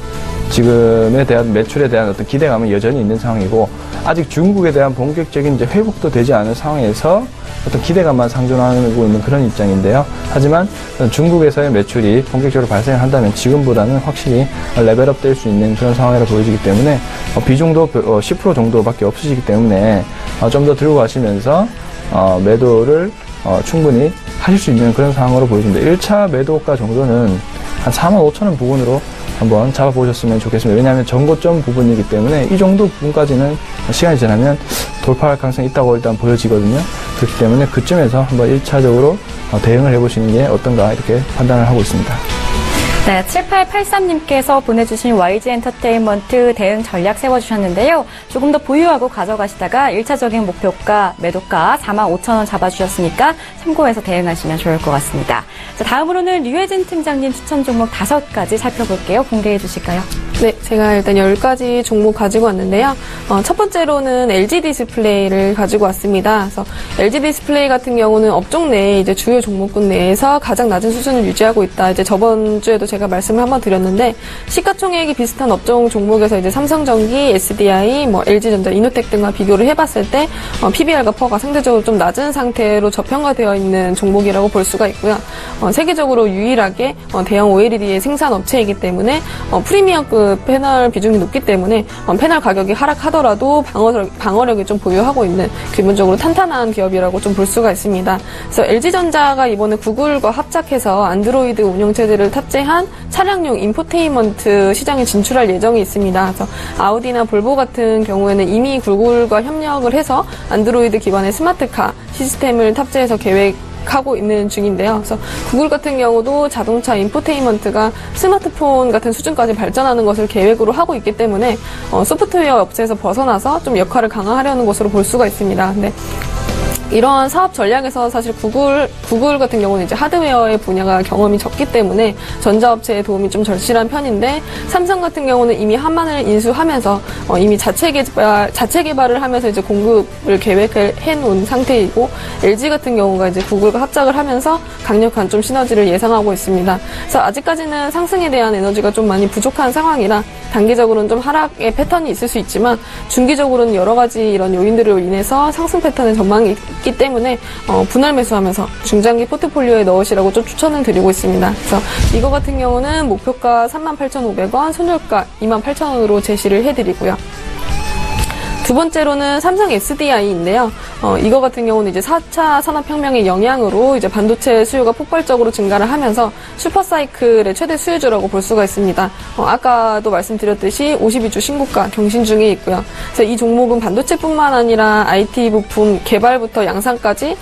매출에 대한 어떤 기대감은 여전히 있는 상황이고, 아직 중국에 대한 본격적인 이제 회복도 되지 않은 상황에서 어떤 기대감만 상존하고 있는 그런 입장인데요. 하지만 중국에서의 매출이 본격적으로 발생한다면 지금보다는 확실히 레벨업 될 수 있는 그런 상황이라 보여지기 때문에 비중도 10% 정도밖에 없으시기 때문에 좀 더 들고 가시면서 매도를 충분히 하실 수 있는 그런 상황으로 보여집니다. 1차 매도가 정도는 한 45,000원 부근으로 한번 잡아보셨으면 좋겠습니다. 왜냐하면 전고점 부분이기 때문에 이 정도 부분까지는 시간이 지나면 돌파할 가능성이 있다고 일단 보여지거든요. 그렇기 때문에 그쯤에서 한번 1차적으로 대응을 해보시는 게 어떤가 이렇게 판단을 하고 있습니다. 네, 7883님께서 보내주신 YG 엔터테인먼트 대응 전략 세워주셨는데요. 조금 더 보유하고 가져가시다가 1차적인 목표가 매도가 45,000원 잡아주셨으니까 참고해서 대응하시면 좋을 것 같습니다. 자, 다음으로는 류혜진 팀장님 추천 종목 5가지 살펴볼게요. 공개해 주실까요? 네, 제가 일단 10가지 종목 가지고 왔는데요. 첫 번째로는 LG 디스플레이를 가지고 왔습니다. 그래서 LG 디스플레이 같은 경우는 업종 내에 이제 주요 종목군 내에서 가장 낮은 수준을 유지하고 있다. 이제 저번 주에도 제가 제가 말씀을 한번 드렸는데 시가총액이 비슷한 업종 종목에서 이제 삼성전기, SDI, LG전자, 이노텍 등과 비교를 해봤을 때 PBR과 퍼가 상대적으로 좀 낮은 상태로 저평가되어 있는 종목이라고 볼 수가 있고요. 세계적으로 유일하게 대형 OLED의 생산 업체이기 때문에 프리미엄급 패널 비중이 높기 때문에 패널 가격이 하락하더라도 방어력이 좀 보유하고 있는 기본적으로 탄탄한 기업이라고 좀 볼 수가 있습니다. 그래서 LG전자가 이번에 구글과 합작해서 안드로이드 운영체제를 탑재한 차량용 인포테인먼트 시장에 진출할 예정이 있습니다. 그래서 아우디나 볼보 같은 경우에는 이미 구글과 협력을 해서 안드로이드 기반의 스마트카 시스템을 탑재해서 하고 있는 중인데요. 그래서 구글 같은 경우도 자동차 인포테인먼트가 스마트폰 같은 수준까지 발전하는 것을 계획으로 하고 있기 때문에 소프트웨어 업체에서 벗어나서 좀 역할을 강화하려는 것으로 볼 수가 있습니다. 근데 이러한 사업 전략에서 사실 구글 같은 경우는 이제 하드웨어의 분야가 경험이 적기 때문에 전자업체의 도움이 좀 절실한 편인데 삼성 같은 경우는 이미 한만을 인수하면서 이미 자체 개발을 하면서 이제 공급을 계획을 해놓은 상태이고 LG 같은 경우가 이제 구글과 합작을 하면서 강력한 좀 시너지를 예상하고 있습니다. 그래서 아직까지는 상승에 대한 에너지가 좀 많이 부족한 상황이라 단기적으로는 좀 하락의 패턴이 있을 수 있지만 중기적으로는 여러 가지 이런 요인들로 인해서 상승 패턴의 전망이 있기 때문에 분할 매수하면서 중장기 포트폴리오에 넣으시라고 좀 추천을 드리고 있습니다. 그래서 이거 같은 경우는 목표가 38,500원, 손절가 28,000원으로 제시를 해드리고요. 두 번째로는 삼성 SDI인데요. 이거 같은 경우는 이제 4차 산업혁명의 영향으로 이제 반도체 수요가 폭발적으로 증가를 하면서 슈퍼사이클의 최대 수요주라고 볼 수가 있습니다. 아까도 말씀드렸듯이 52주 신고가 경신 중에 있고요. 그래서 이 종목은 반도체뿐만 아니라 IT 부품 개발부터 양산까지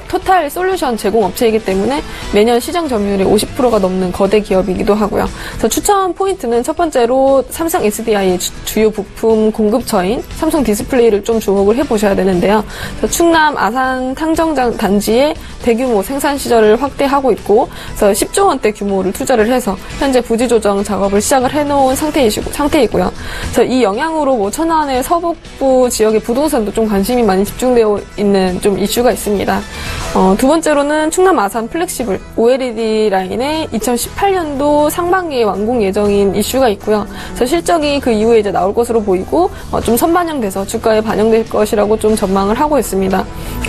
토탈 솔루션 제공 업체이기 때문에 매년 시장 점유율이 50%가 넘는 거대 기업이기도 하고요. 그래서 추천 포인트는 첫 번째로 삼성 SDI의 주요 부품 공급처인 삼성 디스플레이를 좀 주목을 해보셔야 되는데요. 충남 아산 탕정장 단지에 대규모 생산 시설을 확대하고 있고, 그래서 10조 원대 규모를 투자를 해서 현재 부지 조정 작업을 시작을 해놓은 상태이고요. 그래서 이 영향으로 천안의 서북부 지역의 부동산도 좀 관심이 많이 집중되어 있는 좀 이슈가 있습니다. 두 번째로는 충남 아산 플렉시블 OLED 라인의 2018년도 상반기에 완공 예정인 이슈가 있고요. 그래서 실적이 그 이후에 이제 나올 것으로 보이고 좀 선반영돼서 주가에 반영될 것이라고 좀 전망을 하고 있습니다.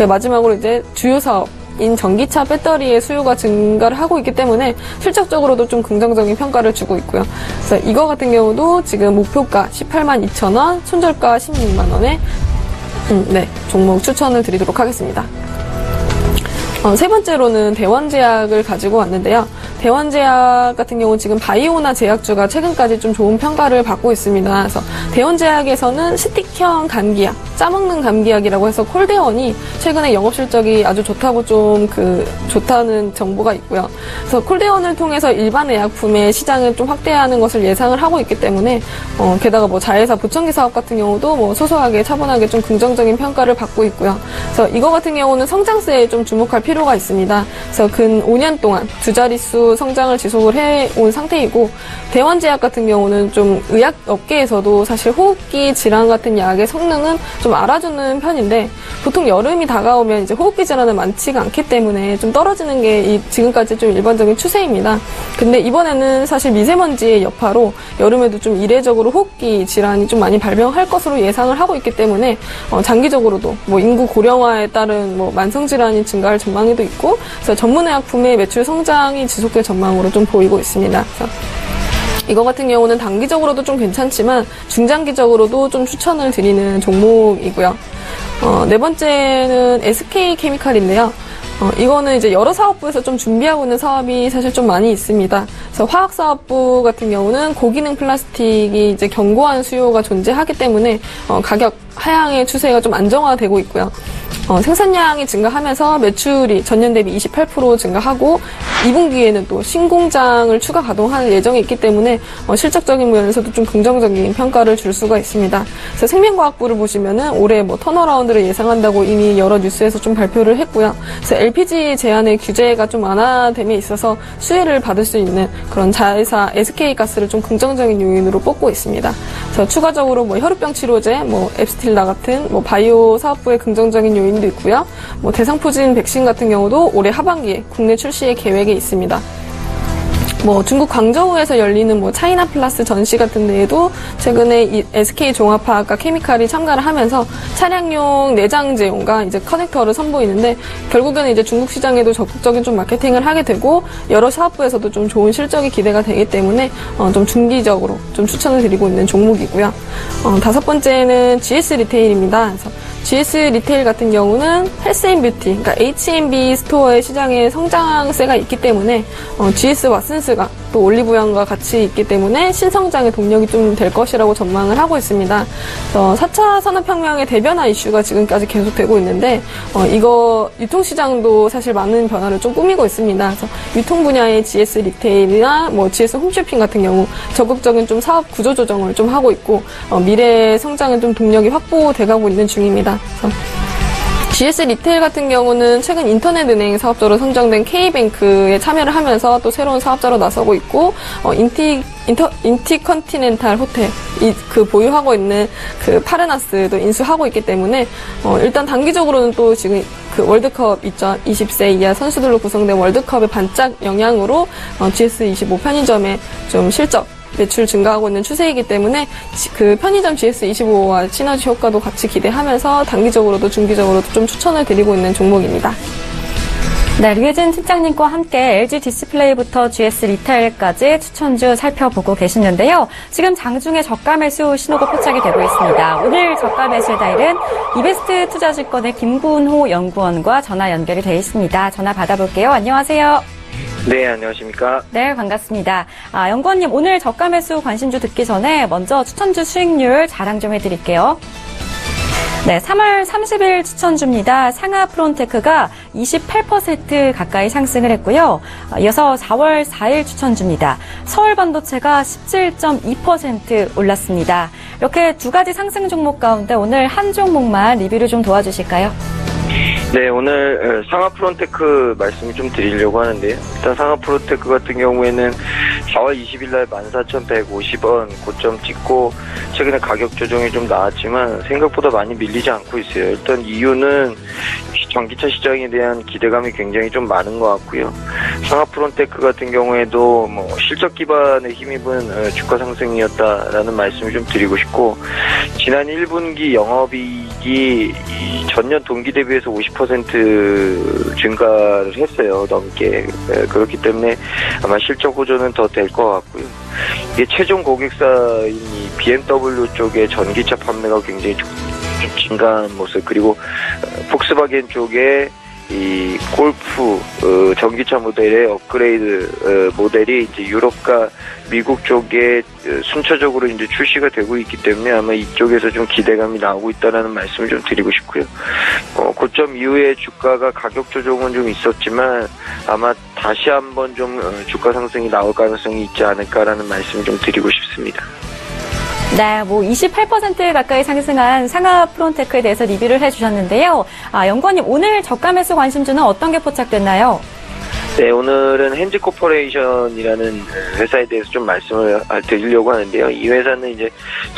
마지막으로 이제 주요 사업인 전기차 배터리의 수요가 증가를 하고 있기 때문에 실적적으로도 좀 긍정적인 평가를 주고 있고요. 그래서 이거 같은 경우도 지금 목표가 182,000원, 손절가 16만 원에 종목 추천을 드리도록 하겠습니다. 세 번째로는 대원제약을 가지고 왔는데요. 대원제약 같은 경우는 지금 바이오나 제약주가 최근까지 좀 좋은 평가를 받고 있습니다. 그래서 대원제약에서는 스틱형 감기약, 짜먹는 감기약이라고 해서 콜대원이 최근에 영업실적이 아주 좋다고 좋다는 정보가 있고요. 그래서 콜대원을 통해서 일반 의약품의 시장을 좀 확대하는 것을 예상을 하고 있기 때문에 게다가 자회사 보청기 사업 같은 경우도 소소하게 차분하게 좀 긍정적인 평가를 받고 있고요. 그래서 이거 같은 경우는 성장세에 좀 주목할 필요가 있습니다. 그래서 근 5년 동안 두 자릿수 성장을 지속을 해온 상태이고, 대원제약 같은 경우는 좀 의약 업계에서도 사실 호흡기 질환 같은 약의 성능은 좀 알아주는 편인데, 보통 여름이 다가오면 이제 호흡기 질환은 많지가 않기 때문에 좀 떨어지는 게 지금까지 좀 일반적인 추세입니다. 근데 이번에는 사실 미세먼지의 여파로 여름에도 좀 이례적으로 호흡기 질환이 좀 많이 발병할 것으로 예상을 하고 있기 때문에 장기적으로도 인구 고령화에 따른 만성 질환이 증가할 전망에도 있고, 그래서 전문의약품의 매출 성장이 지속될 전망으로 좀 보이고 있습니다. 그래서 이거 같은 경우는 단기적으로도 좀 괜찮지만 중장기적으로도 좀 추천을 드리는 종목이고요. 네 번째는 SK케미칼인데요. 이거는 이제 여러 사업부에서 좀 준비하고 있는 사업이 사실 좀 많이 있습니다. 그래서 화학사업부 같은 경우는 고기능 플라스틱이 이제 견고한 수요가 존재하기 때문에 가격 하향의 추세가 좀 안정화되고 있고요. 생산량이 증가하면서 매출이 전년 대비 28% 증가하고 2분기에는 또 신공장을 추가 가동할 예정이 있기 때문에 실적적인 면에서도 좀 긍정적인 평가를 줄 수가 있습니다. 그래서 생명과학부를 보시면은 올해 턴어라운드를 예상한다고 이미 여러 뉴스에서 좀 발표를 했고요. 그래서 LPG 제한의 규제가 좀 완화됨에 있어서 수혜를 받을 수 있는 그런 자회사 SK가스를 좀 긍정적인 요인으로 뽑고 있습니다. 그래서 추가적으로 혈우병 치료제, 앱스틸라 같은 바이오 사업부의 긍정적인 요인도 있고요. 대상포진 백신 같은 경우도 올해 하반기에 국내 출시의 계획에 있습니다. 뭐 중국 광저우에서 열리는 뭐 차이나 플러스 전시 같은 데에도 최근에 이 SK 종합화학과 케미칼이 참가를 하면서 차량용 내장재용과 이제 커넥터를 선보이는데 결국에는 이제 중국 시장에도 적극적인 좀 마케팅을 하게 되고 여러 사업부에서도 좀 좋은 실적이 기대가 되기 때문에 좀 중기적으로 좀 추천을 드리고 있는 종목이고요. 다섯 번째는 GS 리테일입니다. 그래서 GS 리테일 같은 경우는 헬스앤뷰티, 그러니까 H&B 스토어의 시장에 성장세가 있기 때문에 GS 왓슨스가 또 올리브영과 같이 있기 때문에 신성장의 동력이 좀 될 것이라고 전망을 하고 있습니다. 4차 산업혁명의 대변화 이슈가 지금까지 계속되고 있는데 이거 유통시장도 사실 많은 변화를 좀 꾸미고 있습니다. 그래서 유통 분야의 GS 리테일이나 뭐 GS 홈쇼핑 같은 경우 적극적인 좀 사업 구조 조정을 좀 하고 있고 미래 성장은 좀 동력이 확보돼가고 있는 중입니다. 그래서 GS 리테일 같은 경우는 최근 인터넷은행 사업자로 선정된 K뱅크에 참여를 하면서 또 새로운 사업자로 나서고 있고, 인티컨티넨탈 호텔, 그 보유하고 있는 그 파르나스도 인수하고 있기 때문에, 일단 단기적으로는 또 지금 그 월드컵 있죠. 20세 이하 선수들로 구성된 월드컵의 반짝 영향으로, GS25 편의점의 좀 실적, 매출 증가하고 있는 추세이기 때문에 그 편의점 GS25와 시너지 효과도 같이 기대하면서 단기적으로도 중기적으로도 좀 추천을 드리고 있는 종목입니다. 네, 류혜진 팀장님과 함께 LG 디스플레이부터 GS 리테일까지 추천주 살펴보고 계시는데요. 지금 장중에 저가 매수 신호가 포착이 되고 있습니다. 오늘 저가 매수의 달인 이베스트 투자증권의 김군호 연구원과 전화 연결이 되어 있습니다. 전화 받아볼게요. 안녕하세요. 네, 안녕하십니까. 네, 반갑습니다. 연구원님, 오늘 저가 매수 관심주 듣기 전에 먼저 추천주 수익률 자랑 좀 해드릴게요. 네, 3월 30일 추천주입니다. 상하 프론테크가 28% 가까이 상승을 했고요. 이어서 4월 4일 추천주입니다. 서울 반도체가 17.2% 올랐습니다. 이렇게 두 가지 상승 종목 가운데 오늘 한 종목만 리뷰를 좀 도와주실까요? 네, 오늘 상하 프론테크 말씀을 좀 드리려고 하는데요. 일단 상하 프론테크 같은 경우에는 4월 20일 날 14,150원 고점 찍고 최근에 가격 조정이 좀 나왔지만 생각보다 많이 밀리지 않고 있어요. 일단 이유는 전기차 시장에 대한 기대감이 굉장히 좀 많은 것 같고요. 상하 프론테크 같은 경우에도 뭐 실적 기반에 힘입은 주가 상승이었다라는 말씀을 좀 드리고 싶고, 지난 1분기 영업이익이 전년 동기 대비해서 50% 증가를 했어요. 넘게. 그렇기 때문에 아마 실적 호전은 더 될 것 같고요. 이게 최종 고객사인 이 BMW 쪽의 전기차 판매가 굉장히 좀 증가한 모습, 그리고 폭스바겐 쪽에 이 골프 전기차 모델의 업그레이드 모델이 이제 유럽과 미국 쪽에 순차적으로 이제 출시가 되고 있기 때문에 아마 이쪽에서 좀 기대감이 나오고 있다라는 말씀을 좀 드리고 싶고요. 고점 이후에 주가가 가격 조정은 좀 있었지만 아마 다시 한번 좀 주가 상승이 나올 가능성이 있지 않을까라는 말씀을 좀 드리고 싶습니다. 네, 28% 가까이 상승한 상하 프론테크에 대해서 리뷰를 해주셨는데요. 연구원님, 오늘 저가 매수 관심주는 어떤 게 포착됐나요? 네, 오늘은 헨지 코퍼레이션이라는 회사에 대해서 좀 말씀을 드리려고 하는데요. 이 회사는 이제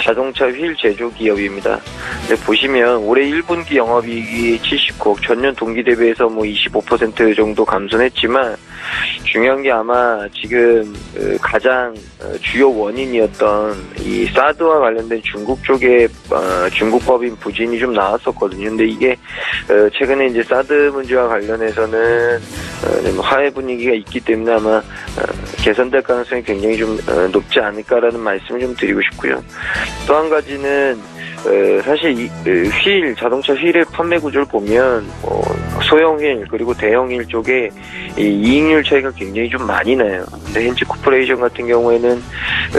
자동차 휠 제조 기업입니다. 근데 보시면 올해 1분기 영업이익이 79억, 전년 동기 대비해서 25% 정도 감소했지만 중요한 게 아마 지금 가장 주요 원인이었던 이 사드와 관련된 중국 쪽에 중국 법인 부진이 좀 나왔었거든요. 근데 이게 최근에 이제 사드 문제와 관련해서는 화해 분위기가 있기 때문에 아마 개선될 가능성이 굉장히 좀 높지 않을까라는 말씀을 좀 드리고 싶고요. 또 한 가지는 사실 이 자동차 휠의 판매 구조를 보면 소형 휠 그리고 대형 휠 쪽에 이 이익률 차이가 굉장히 좀 많이 나요. 근데 헨지 코퍼레이션 같은 경우에는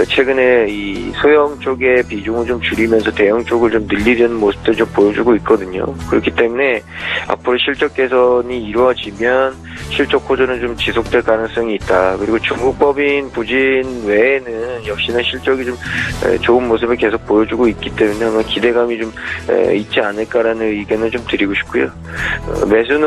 최근에 이 소형 쪽의 비중을 좀 줄이면서 대형 쪽을 좀 늘리려는 모습도 좀 보여주고 있거든요. 그렇기 때문에 앞으로 실적 개선이 이루어지면 실적 호전은 좀 지속될 가능성이 있다. 그리고 중국 법인 부진 외에는 역시나 실적이 좀 좋은 모습을 계속 보여주고 있기 때문에 아마 기대감이 좀 있지 않을까라는 의견을 좀 드리고 싶고요. 매수는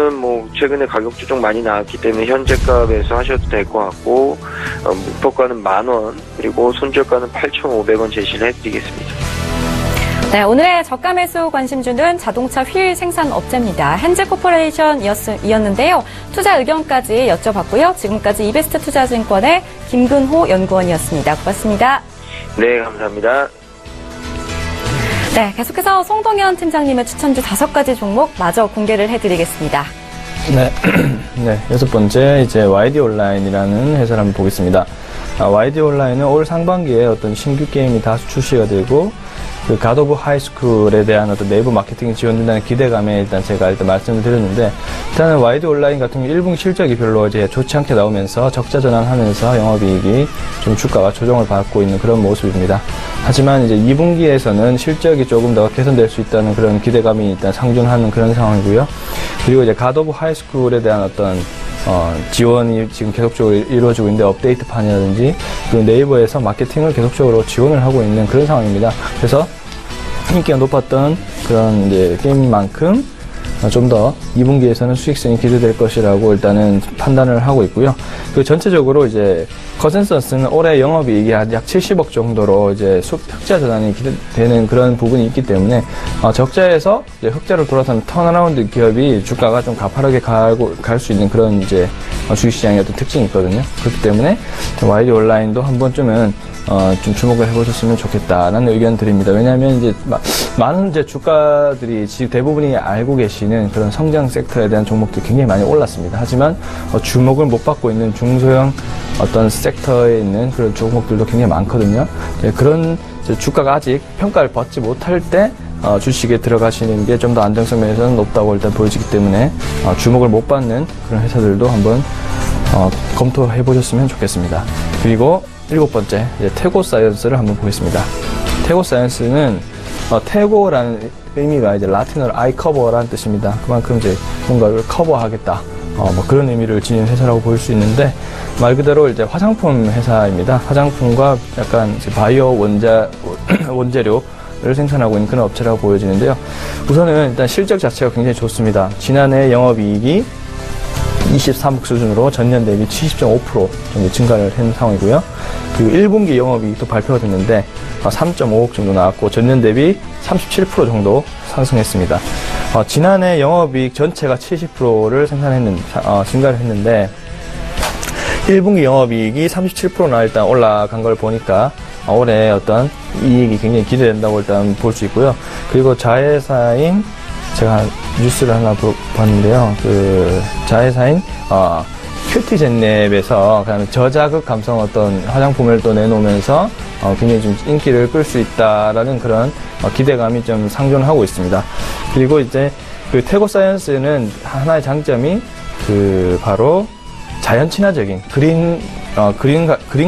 최근에 가격 조정 많이 나왔기 때문에 현재가 매수하셔도 될 것 같고, 목표가는 10,000원, 그리고 손절가는 8,500원 제시를 해드리겠습니다. 네, 오늘의 저가 매수 관심주는 자동차 휠 생산 업체입니다. 헨즈코퍼레이션이었는데요. 투자 의견까지 여쭤봤고요. 지금까지 이베스트 투자증권의 김근호 연구원이었습니다. 고맙습니다. 네, 감사합니다. 네, 계속해서 송동현 팀장님의 추천주 5가지 종목 마저 공개를 해드리겠습니다. 네. 네. 6번째, 이제 YD 온라인이라는 회사를 한번 보겠습니다. YD 온라인은 올 상반기에 어떤 신규 게임이 다수 출시가 되고, 그 갓 오브 하이스쿨에 대한 어떤 내부 마케팅이 지원된다는 기대감에 일단 제가 말씀을 드렸는데, 일단은 YD 온라인 같은 경우 1분기 실적이 별로 이제 좋지 않게 나오면서 적자 전환하면서 영업이익이 좀 주가가 조정을 받고 있는 그런 모습입니다. 하지만 이제 2분기에서는 실적이 조금 더 개선될 수 있다는 그런 기대감이 일단 상존하는 그런 상황이고요. 그리고 이제 갓 오브 하이스쿨에 대한 어떤 지원이 지금 계속적으로 이루어지고 있는데, 업데이트판이라든지 그 네이버에서 마케팅을 계속적으로 지원을 하고 있는 그런 상황입니다. 그래서 인기가 높았던 그런 이제 게임만큼 좀 더 2분기에서는 수익성이 기대될 것이라고 일단은 판단을 하고 있고요. 그 전체적으로 이제 컨센서스는 올해 영업이익이 약 70억 정도로 이제 흑자 전환이 기대되는 그런 부분이 있기 때문에 적자에서 이제 흑자로 돌아서는 턴어라운드 기업이 주가가 좀 가파르게 갈 수 있는 그런 이제 주식시장의 어떤 특징이 있거든요. 그렇기 때문에 YD 온라인도 한 번쯤은 좀 주목을 해보셨으면 좋겠다라는 의견 드립니다. 왜냐하면 이제 많은 이제 주가들이 지금 대부분이 알고 계시는 그런 성장 섹터에 대한 종목들이 굉장히 많이 올랐습니다. 하지만 주목을 못 받고 있는 중소형 어떤 섹터에 있는 그런 종목들도 굉장히 많거든요. 그런 주가가 아직 평가를 받지 못할 때 주식에 들어가시는 게 좀 더 안정성 면에서는 높다고 일단 보여지기 때문에 주목을 못 받는 그런 회사들도 한번 검토해 보셨으면 좋겠습니다. 그리고 7번째, 태고사이언스를 한번 보겠습니다. 태고사이언스는 태고라는 의미가 이제 라틴어로 아이 커버라는 뜻입니다. 그만큼 이제 뭔가를 커버하겠다. 뭐 그런 의미를 지닌 회사라고 볼 수 있는데, 말 그대로 이제 화장품 회사입니다. 화장품과 약간 이제 바이오 원재료를 생산하고 있는 그런 업체라고 보여지는데요. 우선은 일단 실적 자체가 굉장히 좋습니다. 지난해 영업이익이 23억 수준으로 전년 대비 70.5% 정도 증가를 한 상황이고요. 그리고 1분기 영업이익도 발표가 됐는데 3.5억 정도 나왔고 전년 대비 37% 정도 상승했습니다. 지난해 영업이익 전체가 70%를 증가를 했는데 1분기 영업이익이 37%나 일단 올라간 걸 보니까 올해 어떤 이익이 굉장히 기대된다고 일단 볼 수 있고요. 그리고 자회사인 제가 뉴스를 하나 봤는데요. 그 자회사인 큐티젠랩에서 그다음에 저자극 감성 어떤 화장품을 또 내놓으면서 굉장히 좀 인기를 끌 수 있다라는 그런 기대감이 좀 상존하고 있습니다. 그리고 이제 그 태고사이언스는 하나의 장점이 그 바로 자연 친화적인 그린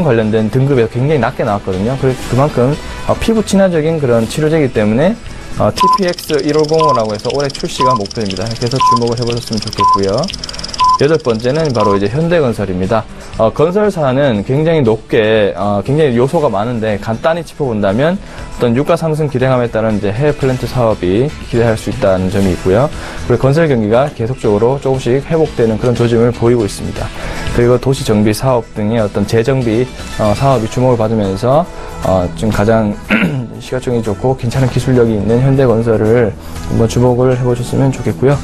관련된 등급에서 굉장히 낮게 나왔거든요. 그만큼 피부 친화적인 그런 치료제이기 때문에 TPX1505라고 해서 올해 출시가 목표입니다. 그래서 주목을 해보셨으면 좋겠고요. 8번째는 바로 이제 현대건설입니다. 건설사는 굉장히 높게, 굉장히 요소가 많은데 간단히 짚어본다면 어떤 유가 상승 기대감에 따른 이제 해외 플랜트 사업이 기대할 수 있다는 점이 있고요. 그리고 건설 경기가 계속적으로 조금씩 회복되는 그런 조짐을 보이고 있습니다. 그리고 도시 정비 사업 등의 어떤 재정비 사업이 주목을 받으면서 지금 가장 시가총이 좋고 괜찮은 기술력이 있는 현대건설을 한번 주목을 해보셨으면 좋겠고요.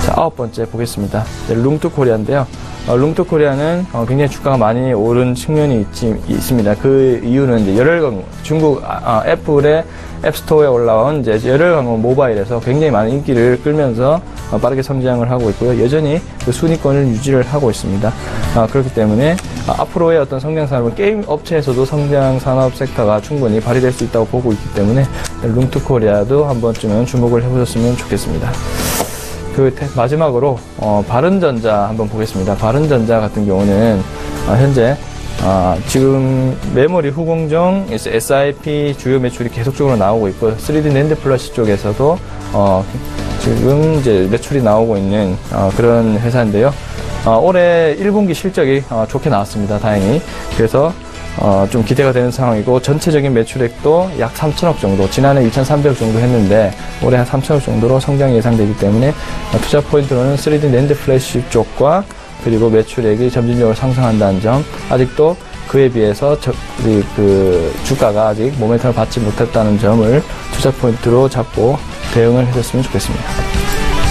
자, 9번째 보겠습니다. 룽투코리아인데요. 룽투코리아는 굉장히 주가가 많이 오른 측면이 있습니다. 그 이유는 이제 열혈광고, 중국 애플의 앱스토어에 올라온 이제 열혈광고 모바일에서 굉장히 많은 인기를 끌면서 빠르게 성장을 하고 있고요. 여전히 그 순위권을 유지를 하고 있습니다. 그렇기 때문에 앞으로의 어떤 성장 산업은 게임 업체에서도 성장 산업 섹터가 충분히 발휘될 수 있다고 보고 있기 때문에 룽투코리아도 한 번쯤은 주목을 해보셨으면 좋겠습니다. 그 마지막으로 바른전자 한번 보겠습니다. 바른전자 같은 경우는 현재 지금 메모리 후공정 SIP 주요 매출이 계속적으로 나오고 있고 3D 낸드 플러시 쪽에서도 지금 이제 매출이 나오고 있는 그런 회사인데요. 올해 1분기 실적이 좋게 나왔습니다. 다행히. 그래서 좀 기대가 되는 상황이고 전체적인 매출액도 약 3천억 정도, 지난해 2,300억 정도 했는데 올해 한 3천억 정도로 성장이 예상되기 때문에 투자 포인트로는 3D 낸드 플래시 쪽과 그리고 매출액이 점진적으로 상승한다는 점, 아직도 그에 비해서 우리 그 주가가 아직 모멘텀을 받지 못했다는 점을 투자 포인트로 잡고 대응을 해줬으면 좋겠습니다.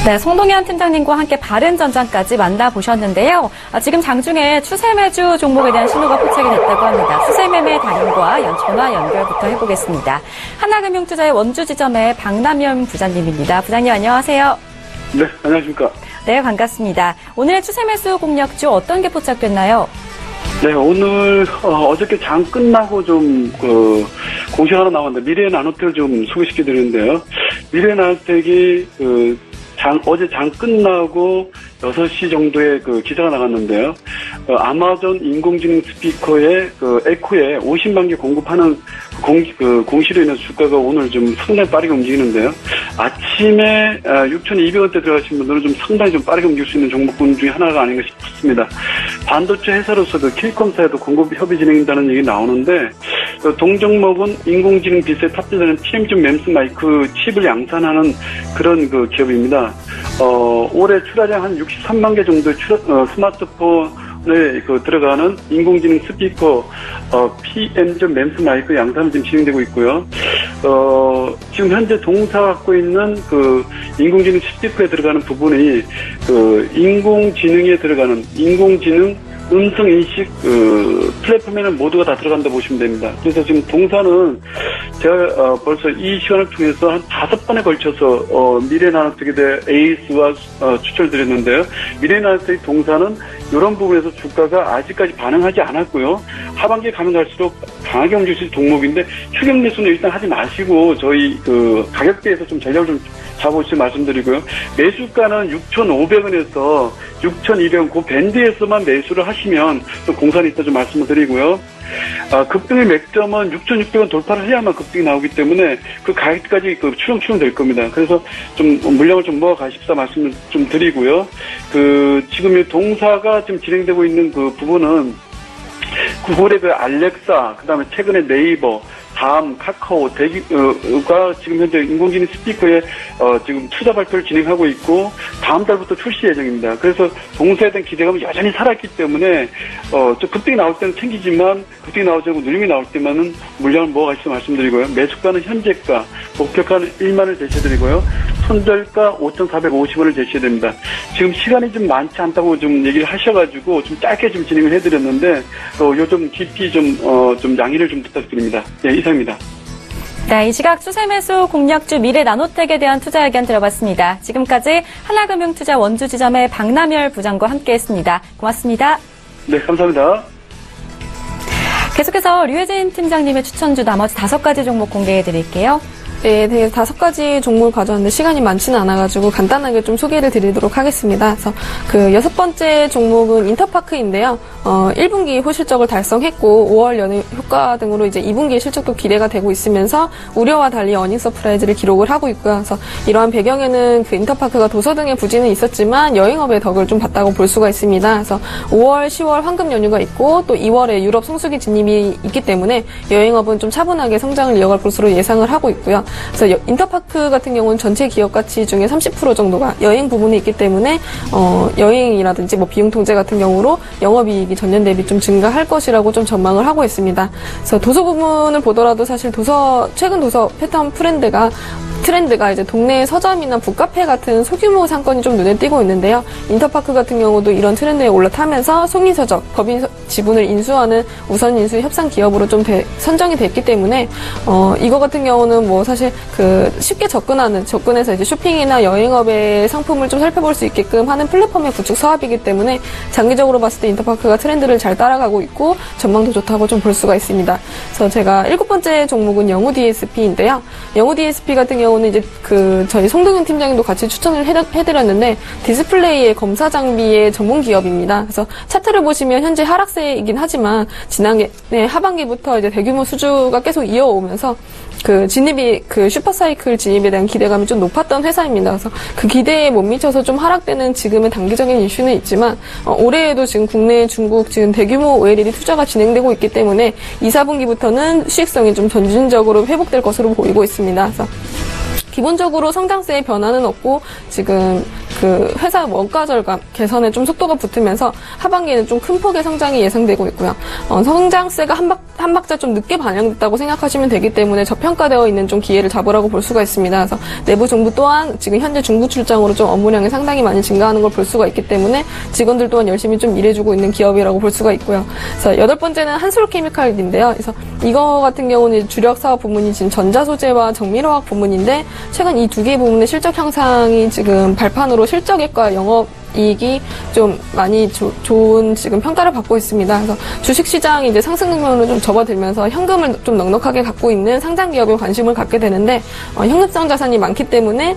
네, 송동현 팀장님과 함께 바른전장까지 만나보셨는데요. 지금 장중에 추세매주 종목에 대한 신호가 포착이 됐다고 합니다. 추세매매 달인과 전화 연결부터 해보겠습니다. 하나금융투자의 원주지점의 박남현 부장님입니다. 부장님 안녕하세요. 네, 안녕하십니까. 네, 반갑습니다. 오늘의 추세매수 공략주 어떤 게 포착됐나요? 네, 오늘 어저께 장 끝나고 좀 공시가 하나 나왔는데 미래 나노텍을 좀 소개시켜 드리는데요. 미래 나노텍이 어제 장 끝나고 6시 정도에 기사가 나갔는데요. 아마존 인공지능 스피커에 에코에 50만 개 공급하는 공시로 인해서 주가가 오늘 좀 상당히 빠르게 움직이는데요. 아침에 6,200원대 들어가신 분들은 좀 상당히 좀 빠르게 움직일 수 있는 종목군 중에 하나가 아닌가 싶습니다. 반도체 회사로서 캘컴사에도 공급 협의 진행된다는 얘기 나오는데 동종목은 인공지능 빛에 탑재되는 TM2 램스 마이크 칩을 양산하는 그런 기업입니다. 올해 출하량 한 63만 개 정도의 스마트폰에 들어가는 인공지능 스피커 PM2 램스 마이크 양산이 지금 진행되고 있고요. 지금 현재 동사가 갖고 있는 인공지능 스피커에 들어가는 부분이 인공지능에 들어가는 인공지능 음성인식 플랫폼에는 모두가 다 들어간다 보시면 됩니다. 그래서 지금 동사는 제가 벌써 이 시간을 통해서 한 5번에 걸쳐서 미래나노텍에 대해 에이스와 추천을 드렸는데요. 미래나노텍 동사는 이런 부분에서 주가가 아직까지 반응하지 않았고요. 하반기에 가면 갈수록 강하게 움직일 수 있는 종목인데 추격 매수는 일단 하지 마시고 저희 가격대에서 좀 전략을 좀 잡아보시면 말씀드리고요. 매수가는 6,500원에서 6,200원 그 밴드에서만 매수를 하시면 좀 공산이 있다 좀 말씀을 드리고요. 급등의 맥점은 6,600원 돌파를 해야만 급등이 나오기 때문에 그 가격까지 추렁추렁 될 겁니다. 그래서 좀 물량을 좀 모아 가십사 말씀을 좀 드리고요. 지금 이 동사가 지금 진행되고 있는 부분은 구글의 알렉사, 그 다음에 최근에 네이버, 다음 카카오, 대기가 지금 현재 인공지능 스피커에 지금 투자 발표를 진행하고 있고 다음 달부터 출시 예정입니다. 그래서 동사에 대한 기대감이 여전히 살아있기 때문에 좀 급등이 나올 때는 챙기지만 급등이 나오지 않고 누림이 나올 때만은 물량을 모아가시면서 말씀드리고요. 매수가는 현재가, 목표가는 1만을 제시해드리고요. 손절가 5,450원을 제시해드립니다. 지금 시간이 좀 많지 않다고 좀 얘기를 하셔가지고 좀 짧게 좀 진행을 해드렸는데 요즘 깊이 좀 양해를 좀 부탁드립니다. 네, 이상입니다. 네, 이 시각 추세매수 공략주 미래나노텍에 대한 투자 의견 들어봤습니다. 지금까지 하나금융투자 원주지점의 박남열 부장과 함께했습니다. 고맙습니다. 네, 감사합니다. 계속해서 류혜진 팀장님의 추천주 나머지 5가지 종목 공개해드릴게요. 네, 되게 5가지 종목을 가져왔는데 시간이 많지는 않아가지고 간단하게 좀 소개를 드리도록 하겠습니다. 그래서 6번째 종목은 인터파크인데요. 1분기 호실적을 달성했고 5월 연휴 효과 등으로 이제 2분기 실적도 기대가 되고 있으면서 우려와 달리 어닝 서프라이즈를 기록을 하고 있고요. 그래서 이러한 배경에는 인터파크가 도서 등의 부진은 있었지만 여행업의 덕을 좀 봤다고 볼 수가 있습니다. 그래서 5월, 10월 황금 연휴가 있고 또 2월에 유럽 성수기 진입이 있기 때문에 여행업은 좀 차분하게 성장을 이어갈 것으로 예상을 하고 있고요. 그래서 인터파크 같은 경우는 전체 기업 가치 중에 30% 정도가 여행 부분에 있기 때문에 여행이라든지 비용 통제 같은 경우로 영업이익이 전년 대비 좀 증가할 것이라고 좀 전망을 하고 있습니다. 그래서 도서 부분을 보더라도 사실 최근 도서 패턴 트렌드가 이제 동네 서점이나 북카페 같은 소규모 상권이 좀 눈에 띄고 있는데요. 인터파크 같은 경우도 이런 트렌드에 올라타면서 송리서적, 법인 지분을 인수하는 우선 인수 협상 기업으로 좀 선정이 됐기 때문에 이거 같은 경우는 사실 쉽게 접근해서 이제 쇼핑이나 여행업의 상품을 좀 살펴볼 수 있게끔 하는 플랫폼의 구축 사업이기 때문에 장기적으로 봤을 때 인터파크가 트렌드를 잘 따라가고 있고 전망도 좋다고 좀 볼 수가 있습니다. 그래서 제가 7번째 종목은 영우 DSP인데요. 영우 DSP 같은 경우는 이제 저희 송동현 팀장님도 같이 추천을 해드렸는데 디스플레이의 검사 장비의 전문 기업입니다. 그래서 차트를 보시면 현재 하락세이긴 하지만 지난해 하반기부터 이제 대규모 수주가 계속 이어오면서 슈퍼사이클 진입에 대한 기대감이 좀 높았던 회사입니다. 그래서 그 기대에 못 미쳐서 좀 하락되는 지금의 단기적인 이슈는 있지만, 올해에도 지금 국내, 중국 지금 대규모 OLED 투자가 진행되고 있기 때문에 2, 4분기부터는 수익성이 좀 점진적으로 회복될 것으로 보이고 있습니다. 그래서 기본적으로 성장세의 변화는 없고 지금 그 회사 원가 절감 개선에 좀 속도가 붙으면서 하반기에는 좀 큰 폭의 성장이 예상되고 있고요. 성장세가 한 박자 좀 늦게 반영됐다고 생각하시면 되기 때문에 저평가되어 있는 좀 기회를 잡으라고 볼 수가 있습니다. 그래서 내부 정부 또한 지금 현재 중부 출장으로 좀 업무량이 상당히 많이 증가하는 걸 볼 수가 있기 때문에 직원들 또한 열심히 좀 일해주고 있는 기업이라고 볼 수가 있고요. 그래서 8번째는 한솔케미칼인데요. 그래서 이거 같은 경우는 주력 사업 부문이 지금 전자소재와 정밀화학 부문인데 최근 이 두 개 부문의 실적 향상이 지금 발판으로 실적액과 영업이익이 좀 많이 좋은 지금 평가를 받고 있습니다. 그래서 주식시장이 이제 상승 국면으로 좀 접어들면서 현금을 좀 넉넉하게 갖고 있는 상장 기업에 관심을 갖게 되는데 현금성 자산이 많기 때문에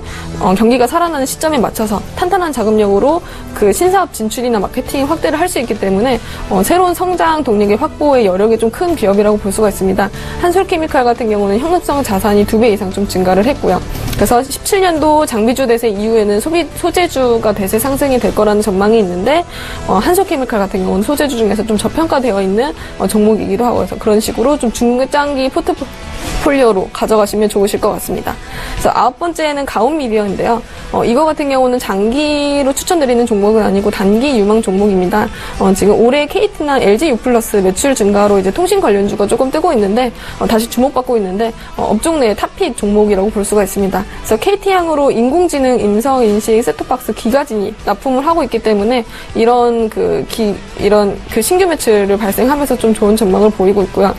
경기가 살아나는 시점에 맞춰서 탄탄한 자금력으로 그 신사업 진출이나 마케팅 확대를 할 수 있기 때문에 새로운 성장 동력의 확보의 여력이 좀 큰 기업이라고 볼 수가 있습니다. 한솔케미칼 같은 경우는 현금성 자산이 2배 이상 좀 증가를 했고요. 그래서 17년도 장비주 대세 이후에는 소재주가 대세 상승이 될 거라는 전망이 있는데 한솔케미칼 같은 경우는 소재주 중에서 좀 저평가되어 있는 종목이기도 하고 해서 그런 식으로 좀 중장기 포트폴리오로 가져가시면 좋으실 것 같습니다. 그래서 9번째는 가온미디어인데요. 이거 같은 경우는 장기로 추천드리는 종목은 아니고 단기 유망 종목입니다. 지금 올해 KT나 LG U+ 매출 증가로 이제 통신 관련주가 조금 뜨고 있는데 다시 주목받고 있는데 업종 내 탑픽 종목이라고 볼 수가 있습니다. 그래서 KT향으로 인공지능 인성인식 셋톱박스 기가진이 납품을 하고 있기 때문에 이런 그 신규 매출을 발생하면서 좀 좋은 전망을 보이고 있고요.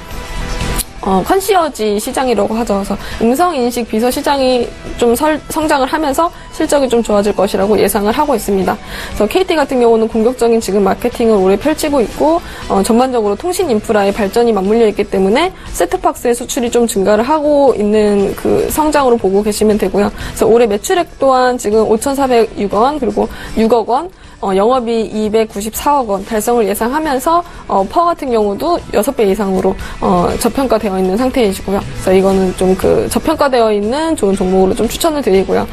컨시어지 시장이라고 하죠. 그래서 음성인식 비서 시장이 좀 성장을 하면서 실적이 좀 좋아질 것이라고 예상을 하고 있습니다. 그래서 KT 같은 경우는 공격적인 지금 마케팅을 올해 펼치고 있고 전반적으로 통신 인프라의 발전이 맞물려 있기 때문에 셋톱박스의 수출이 좀 증가를 하고 있는 그 성장으로 보고 계시면 되고요. 그래서 올해 매출액 또한 지금 5,406원 그리고 6억 원 영업이 294억 원 달성을 예상하면서 퍼 같은 경우도 6배 이상으로 저평가되어 있는 상태이시고요. 그래서 이거는 좀 그 저평가되어 있는 좋은 종목으로 좀 추천을 드리고요.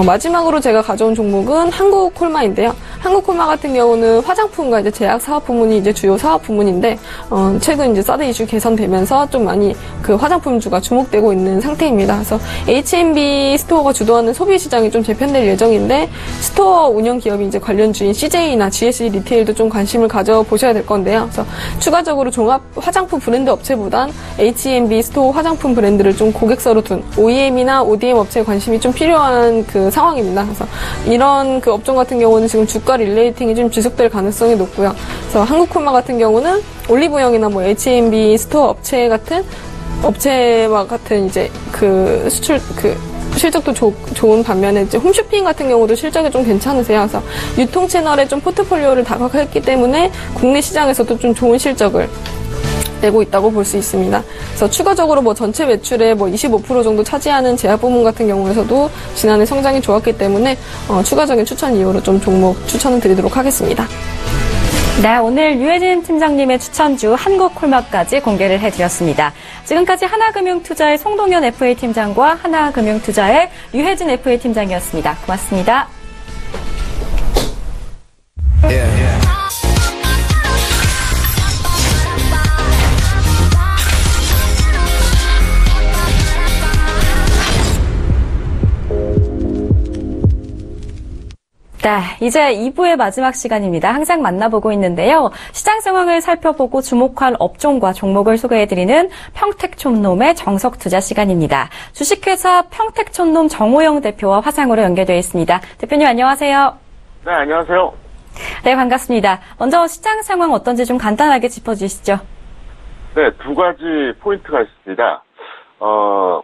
마지막으로 제가 가져온 종목은 한국콜마인데요. 한국콜마 같은 경우는 화장품과 이제 제약 사업 부문이 이제 주요 사업 부문인데 최근 이제 사드 이슈 개선되면서 좀 많이 그 화장품주가 주목되고 있는 상태입니다. 그래서 H&B 스토어가 주도하는 소비 시장이 좀 재편될 예정인데 스토어 운영 기업이 이제 관련주인 CJ나 GSE 리테일도 좀 관심을 가져보셔야 될 건데요. 그래서 추가적으로 종합 화장품 브랜드 업체보단 H&B 스토어 화장품 브랜드를 좀 고객사로 둔 OEM이나 ODM 업체에 관심이 좀 필요한 그 상황입니다. 그래서 이런 그 업종 같은 경우는 지금 주가 릴레이팅이 좀 지속될 가능성이 높고요. 그래서 한국콜마 같은 경우는 올리브영이나 뭐 H&B 스토어 업체와 같은 이제 그 수출 실적도 좋은 반면에 이제 홈쇼핑 같은 경우도 실적이 좀 괜찮으세요. 그래서 유통 채널에 좀 포트폴리오를 다각했기 때문에 국내 시장에서도 좀 좋은 실적을 내고 있다고 볼 수 있습니다. 그래서 추가적으로 뭐 전체 매출의 뭐 25% 정도 차지하는 제약 부문 같은 경우에서도 지난해 성장이 좋았기 때문에 추가적인 추천 이유로 좀 종목 추천을 드리도록 하겠습니다. 네, 오늘 유해진 팀장님의 추천주 한국콜마까지 공개를 해드렸습니다. 지금까지 하나금융투자의 송동현 FA 팀장과 하나금융투자의 유해진 FA 팀장이었습니다. 고맙습니다. 네, 이제 2부의 마지막 시간입니다. 항상 만나보고 있는데요. 시장 상황을 살펴보고 주목할 업종과 종목을 소개해드리는 평택촌놈의 정석투자 시간입니다. 주식회사 평택촌놈 정호영 대표와 화상으로 연결되어 있습니다. 대표님 안녕하세요. 네, 안녕하세요. 네, 반갑습니다. 먼저 시장 상황 어떤지 좀 간단하게 짚어주시죠. 네, 두 가지 포인트가 있습니다.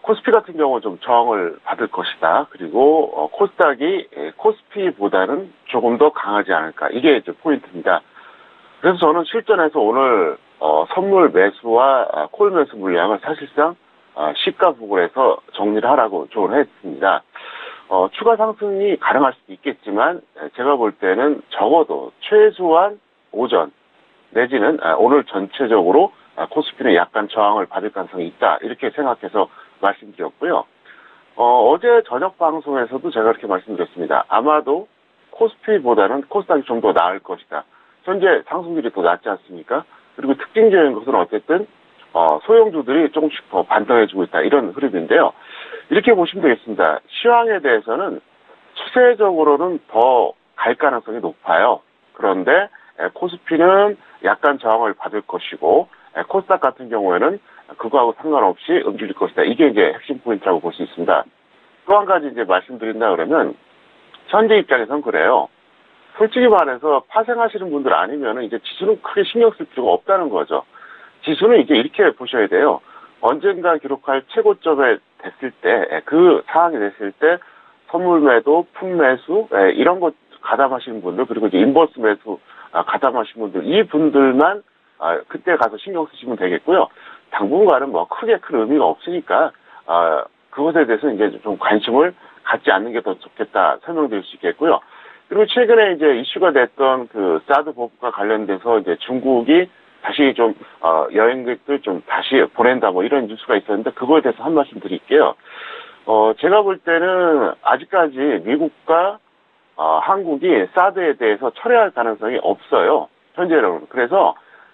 코스피 같은 경우 좀 저항을 받을 것이다. 그리고 코스닥이 코스피보다는 조금 더 강하지 않을까. 이게 이제 포인트입니다. 그래서 저는 실전에서 오늘 선물 매수와 콜 매수 물량을 사실상 시가 부근에서 정리를 하라고 조언을 했습니다. 추가 상승이 가능할 수도 있겠지만 제가 볼 때는 적어도 최소한 오전 내지는 오늘 전체적으로 코스피는 약간 저항을 받을 가능성이 있다. 이렇게 생각해서 말씀드렸고요. 어제 저녁 방송에서도 제가 그렇게 말씀드렸습니다. 아마도 코스피보다는 코스닥이 좀 더 나을 것이다. 현재 상승률이 더 낮지 않습니까? 그리고 특징적인 것은 어쨌든 소형주들이 조금씩 더 반등해주고 있다. 이런 흐름인데요. 이렇게 보시면 되겠습니다. 시황에 대해서는 추세적으로는 더 갈 가능성이 높아요. 그런데 코스피는 약간 저항을 받을 것이고 코스닥 같은 경우에는 그거하고 상관없이 움직일 것이다. 이게 이제 핵심 포인트라고 볼 수 있습니다. 또 한 가지 이제 말씀드린다 그러면 현재 입장에선 그래요. 솔직히 말해서 파생하시는 분들 아니면은 이제 지수는 크게 신경 쓸 필요가 없다는 거죠. 지수는 이제 이렇게 보셔야 돼요. 언젠가 기록할 최고점에 됐을 때, 그 상황이 됐을 때 선물 매도, 품 매수 이런 것 가담하시는 분들, 그리고 이제 인버스 매수 가담하시는 분들, 이 분들만 그때 가서 신경 쓰시면 되겠고요. 당분간은 뭐 크게 큰 의미가 없으니까 그것에 대해서 이제 좀 관심을 갖지 않는 게 더 좋겠다 설명드릴 수 있겠고요. 그리고 최근에 이제 이슈가 됐던 그 사드 법과 관련돼서 이제 중국이 다시 좀 여행객들 좀 다시 보낸다 뭐 이런 뉴스가 있었는데 그거에 대해서 한 말씀 드릴게요. 제가 볼 때는 아직까지 미국과 한국이 사드에 대해서 철회할 가능성이 없어요. 현재로는. 그래서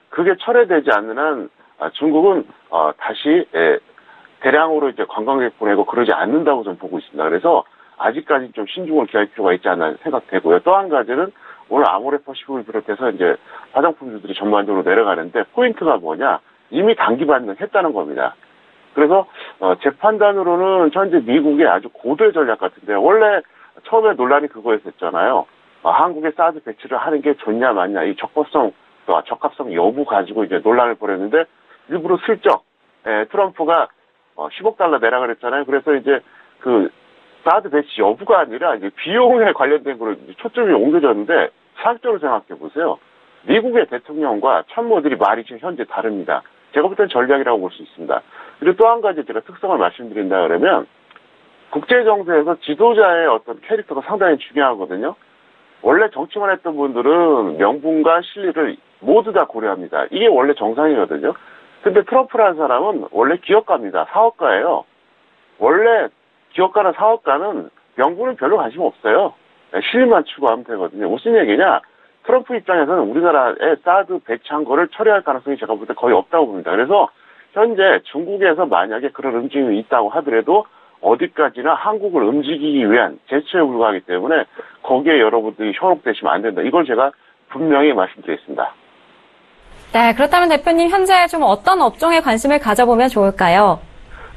그게 철회되지 않는 한 중국은 다시 대량으로 이제 관광객 보내고 그러지 않는다고 좀 보고 있습니다. 그래서 아직까지 좀 신중을 기할 필요가 있지 않나 생각되고요. 또 한 가지는 오늘 아모레퍼시픽을 비롯해서 이제 화장품주들이 전반적으로 내려가는데 포인트가 뭐냐? 이미 단기 반등했다는 겁니다. 그래서 제 판단으로는 현재 미국의 아주 고도의 전략 같은데 원래 처음에 논란이 그거였었잖아요. 한국의 사드 배치를 하는 게 좋냐 마냐 이 적합성 여부 가지고 이제 논란을 벌였는데 일부러 슬쩍 트럼프가 10억 달러 내라 그랬잖아요. 그래서 이제 그 사드 배치 여부가 아니라 이제 비용에 관련된 거로 초점이 옮겨졌는데 사실적으로 생각해 보세요. 미국의 대통령과 참모들이 말이 지금 현재 다릅니다. 제가 볼 땐 전략이라고 볼 수 있습니다. 그리고 또 한 가지 제가 특성을 말씀드린다 그러면 국제 정세에서 지도자의 어떤 캐릭터가 상당히 중요하거든요. 원래 정치만 했던 분들은 명분과 실리를 모두 다 고려합니다. 이게 원래 정상이거든요. 근데 트럼프라는 사람은 원래 기업가입니다. 사업가예요. 원래 기업가나 사업가는 명분은 별로 관심 없어요. 실리만 추구하면 되거든요. 무슨 얘기냐? 트럼프 입장에서는 우리나라에 사드 배치한 거를 처리할 가능성이 제가 볼 때 거의 없다고 봅니다. 그래서 현재 중국에서 만약에 그런 움직임이 있다고 하더라도 어디까지나 한국을 움직이기 위한 제스처에 불과하기 때문에 거기에 여러분들이 현혹되시면 안 된다. 이걸 제가 분명히 말씀드리겠습니다. 네, 그렇다면 대표님 현재 좀 어떤 업종에 관심을 가져보면 좋을까요?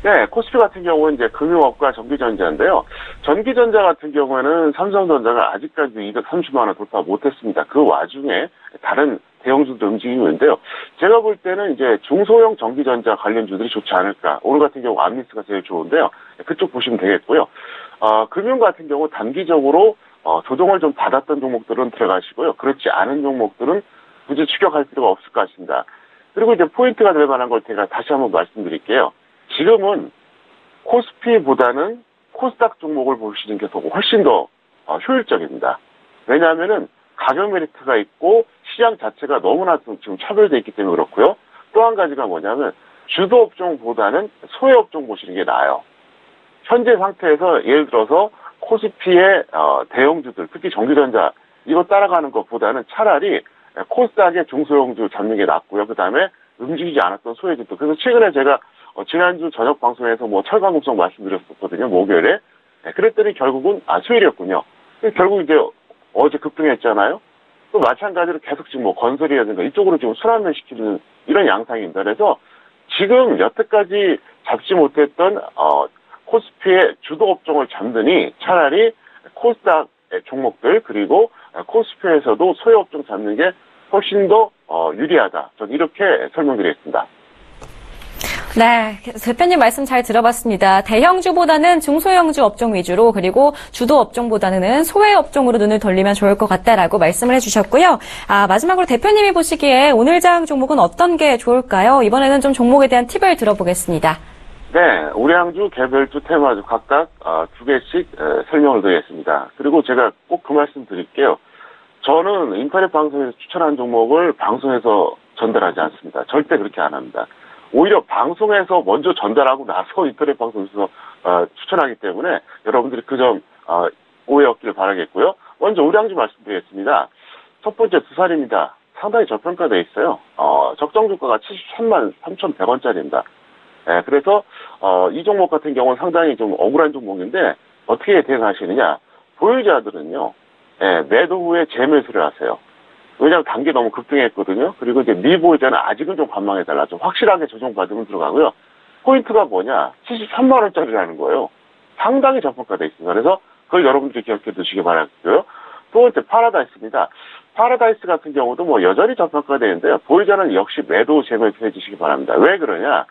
네, 코스피 같은 경우는 이제 금융업과 전기전자인데요. 전기전자 같은 경우에는 삼성전자가 아직까지 230만 원 돌파 못했습니다. 그 와중에 다른 대형주도 움직이고 있는데요. 제가 볼 때는 이제 중소형 전기전자 관련주들이 좋지 않을까. 오늘 같은 경우 암미스가 제일 좋은데요. 그쪽 보시면 되겠고요. 금융 같은 경우 단기적으로 조정을 좀 받았던 종목들은 들어가시고요. 그렇지 않은 종목들은 굳이 추격할 필요가 없을 것 같습니다. 그리고 이제 포인트가 될 만한 걸 제가 다시 한번 말씀드릴게요. 지금은 코스피보다는 코스닥 종목을 보시는 게 훨씬 더 효율적입니다. 왜냐하면은 가격 메리트가 있고 시장 자체가 너무나 지금 차별되어 있기 때문에 그렇고요. 또 한 가지가 뭐냐면 주도 업종보다는 소외 업종 보시는 게 나아요. 현재 상태에서 예를 들어서 코스피의 대형주들, 특히 전기전자 이거 따라가는 것보다는 차라리 코스닥의 중소형주 잡는 게 낫고요. 그 다음에 움직이지 않았던 소외주들. 그래서 최근에 제가 지난주 저녁 방송에서 뭐 철강국성 말씀드렸었거든요. 목요일에. 그랬더니 결국은 수일이었군요. 결국 이제 어제 급등했잖아요. 또 마찬가지로 계속 지금 뭐 건설이라든가 이쪽으로 지금 순환매시키는 이런 양상입니다. 그래서 지금 여태까지 잡지 못했던 코스피의 주도 업종을 잡느니 차라리 코스닥 종목들 그리고 코스피에서도 소외 업종 잡는 게 훨씬 더 유리하다. 저는 이렇게 설명드리겠습니다. 네, 대표님 말씀 잘 들어봤습니다. 대형주보다는 중소형주 업종 위주로 그리고 주도 업종보다는 소외 업종으로 눈을 돌리면 좋을 것 같다라고 말씀을 해주셨고요. 마지막으로 대표님이 보시기에 오늘 장 종목은 어떤 게 좋을까요? 이번에는 좀 종목에 대한 팁을 들어보겠습니다. 네, 우량주, 개별주, 테마주 각각 2개씩 설명을 드리겠습니다. 그리고 제가 꼭 그 말씀 드릴게요. 저는 인터넷 방송에서 추천한 종목을 방송에서 전달하지 않습니다. 절대 그렇게 안 합니다. 오히려 방송에서 먼저 전달하고 나서 인터넷 방송에서 추천하기 때문에 여러분들이 그 점 오해 없기를 바라겠고요. 먼저 우량주 말씀드리겠습니다. 첫 번째 두살입니다. 상당히 저평가되어 있어요. 적정 주가가 73만 3,100원짜리입니다. 그래서 이 종목 같은 경우는 상당히 좀 억울한 종목인데 어떻게 대응하시느냐. 보유자들은요, 매도 후에 재매수를 하세요. 왜냐하면 단계 너무 급등했거든요. 그리고 이제 미보유자는 아직은 좀 관망해달라. 좀 확실하게 조정받으면 들어가고요. 포인트가 뭐냐? 73만 원짜리라는 거예요. 상당히 저평가되어 있습니다. 그래서 그걸 여러분들이 기억해 두시기 바라고요. 두 번째, 파라다이스입니다. 파라다이스 같은 경우도 뭐 여전히 저평가되는데요. 보유자는 역시 매도 재매수 해주시기 바랍니다. 왜 그러냐?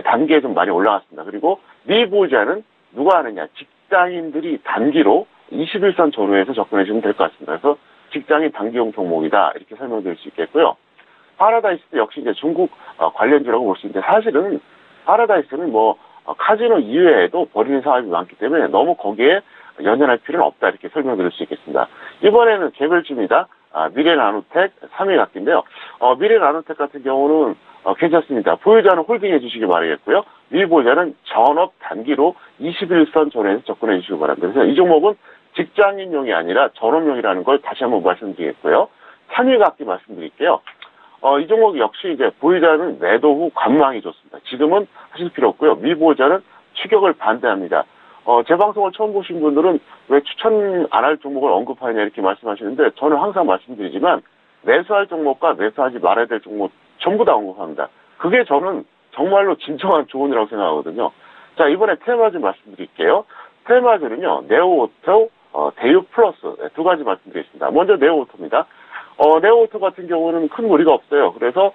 단계에 좀 많이 올라갔습니다. 그리고 미보유자는 누가 하느냐? 직장인들이 단기로 21선 전후에서 접근해 주면 될 것 같습니다. 그래서 직장인 단기용 종목이다. 이렇게 설명드릴 수 있겠고요. 파라다이스도 역시 이제 중국 관련주라고 볼 수 있는데 사실은 파라다이스는 뭐 카지노 이외에도 벌이는 사업이 많기 때문에 너무 거기에 연연할 필요는 없다. 이렇게 설명드릴 수 있겠습니다. 이번에는 개별주입니다. 미래나노텍 3위 같긴데요. 미래나노텍 같은 경우는 괜찮습니다. 보유자는 홀딩해 주시기 바라겠고요. 미보유자는 전업 단기로 21선 전후에서 접근해 주시기 바랍니다. 그래서 이 종목은 직장인용이 아니라 전업용이라는 걸 다시 한번 말씀드리겠고요. 3위 같기 말씀드릴게요. 이 종목 역시 이제 보유자는 매도 후 관망이 좋습니다. 지금은 하실 필요 없고요. 미보유자는 추격을 반대합니다. 제 방송을 처음 보신 분들은 왜 추천 안 할 종목을 언급하느냐 이렇게 말씀하시는데 저는 항상 말씀드리지만 매수할 종목과 매수하지 말아야 될 종목 전부 다 언급합니다. 그게 저는 정말로 진정한 조언이라고 생각하거든요. 자, 이번에 테마주 말씀드릴게요. 테마주는요, 네오오토, 대유플러스 두 가지 말씀드리겠습니다. 먼저 네오오토입니다. 네오오토 같은 경우는 큰 무리가 없어요. 그래서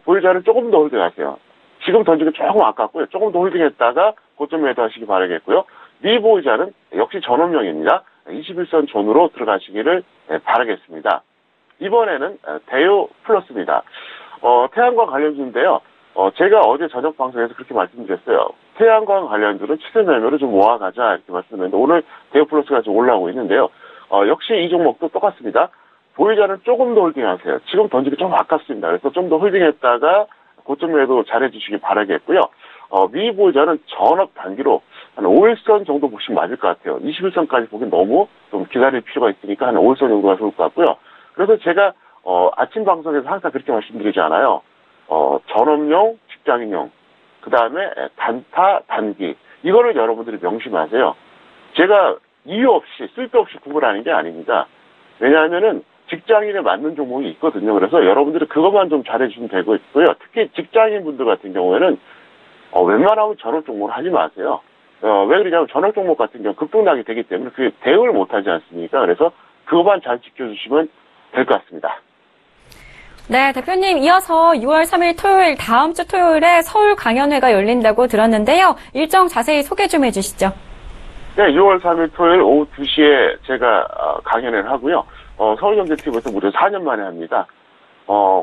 보유자는 조금 더 홀딩하세요. 지금 던지기 조금 아깝고요. 조금 더 홀딩했다가 고점 매도하시기 바라겠고요. 미보유자는 역시 전업용입니다. 21선 전후로 들어가시기를 바라겠습니다. 이번에는 대유 플러스입니다. 태양광 관련주인데요. 제가 어제 저녁 방송에서 그렇게 말씀드렸어요. 태양광 관련주는 추세 매매로 좀 모아가자 이렇게 말씀드렸는데 오늘 대유 플러스가 좀 올라오고 있는데요. 역시 이 종목도 똑같습니다. 보유자는 조금 더 홀딩하세요. 지금 던지기 좀 아깝습니다. 그래서 좀 더 홀딩했다가 고점 매도 잘해주시기 바라겠고요. 미보유자는 전업 단기로 한 5일선 정도 보시면 맞을 것 같아요. 21선까지 보기 너무 좀 기다릴 필요가 있으니까 한 5일선 정도가 좋을 것 같고요. 그래서 제가 아침 방송에서 항상 그렇게 말씀드리지 않아요. 전업용, 직장인용, 그 다음에 단타, 단기. 이거를 여러분들이 명심하세요. 제가 이유 없이, 쓸데없이 구분하는 게 아닙니다. 왜냐하면은 직장인에 맞는 종목이 있거든요. 그래서 여러분들이 그것만 좀 잘해주시면 되고 있고요. 특히 직장인 분들 같은 경우에는 웬만하면 전업 종목을 하지 마세요. 왜 그러냐면 전업 종목 같은 경우 급등락이 되기 때문에 그게 대응을 못하지 않습니까? 그래서 그것만 잘 지켜주시면 될 것 같습니다. 네, 대표님 이어서 6월 3일 토요일 다음 주 토요일에 서울 강연회가 열린다고 들었는데요. 일정 자세히 소개 좀 해주시죠. 네, 6월 3일 토요일 오후 2시에 제가 강연회를 하고요. 서울경제TV에서 무려 4년 만에 합니다.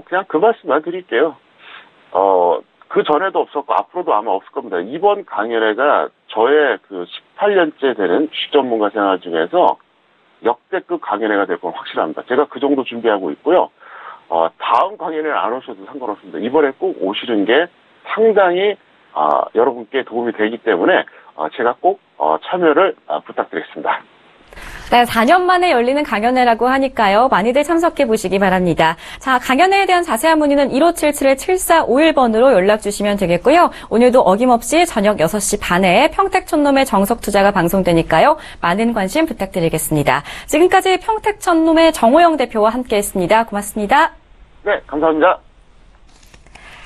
그냥 그 말씀만 드릴게요. 그 전에도 없었고 앞으로도 아마 없을 겁니다. 이번 강연회가 저의 그 18년째 되는 주식 전문가 생활 중에서 역대급 강연회가 될 건 확실합니다. 제가 그 정도 준비하고 있고요. 다음 강연회는 안 오셔도 상관없습니다. 이번에 꼭 오시는 게 상당히 여러분께 도움이 되기 때문에 제가 꼭 참여를 부탁드리겠습니다. 네, 4년 만에 열리는 강연회라고 하니까요. 많이들 참석해 보시기 바랍니다. 자, 강연회에 대한 자세한 문의는 1577-7451번으로 연락 주시면 되겠고요. 오늘도 어김없이 저녁 6시 반에 평택촌놈의 정석투자가 방송되니까요. 많은 관심 부탁드리겠습니다. 지금까지 평택촌놈의 정호영 대표와 함께했습니다. 고맙습니다. 네, 감사합니다.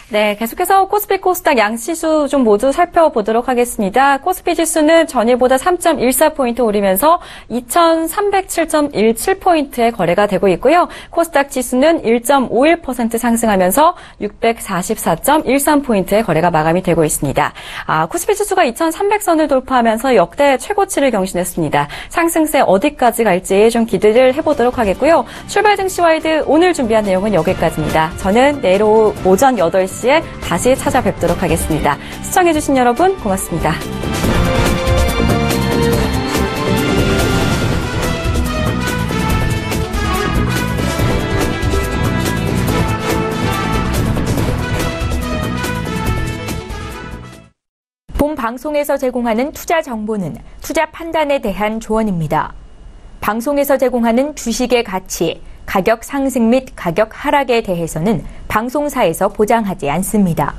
네, 계속해서 코스피 코스닥 양시수 좀 모두 살펴보도록 하겠습니다. 코스피 지수는 전일보다 3.14포인트 오르면서 2307.17포인트의 거래가 되고 있고요. 코스닥 지수는 1.51% 상승하면서 644.13포인트의 거래가 마감이 되고 있습니다. 코스피 지수가 2300선을 돌파하면서 역대 최고치를 경신했습니다. 상승세 어디까지 갈지 좀 기대를 해보도록 하겠고요. 출발 증시와이드 오늘 준비한 내용은 여기까지입니다. 저는 내일 오전 8시에 다시 찾아뵙도록 하겠습니다. 시청해주신 여러분 고맙습니다. 본 방송에서 제공하는 투자 정보는 투자 판단에 대한 조언입니다. 방송에서 제공하는 주식의 가치, 가격 상승 및 가격 하락에 대해서는 방송사에서 보장하지 않습니다.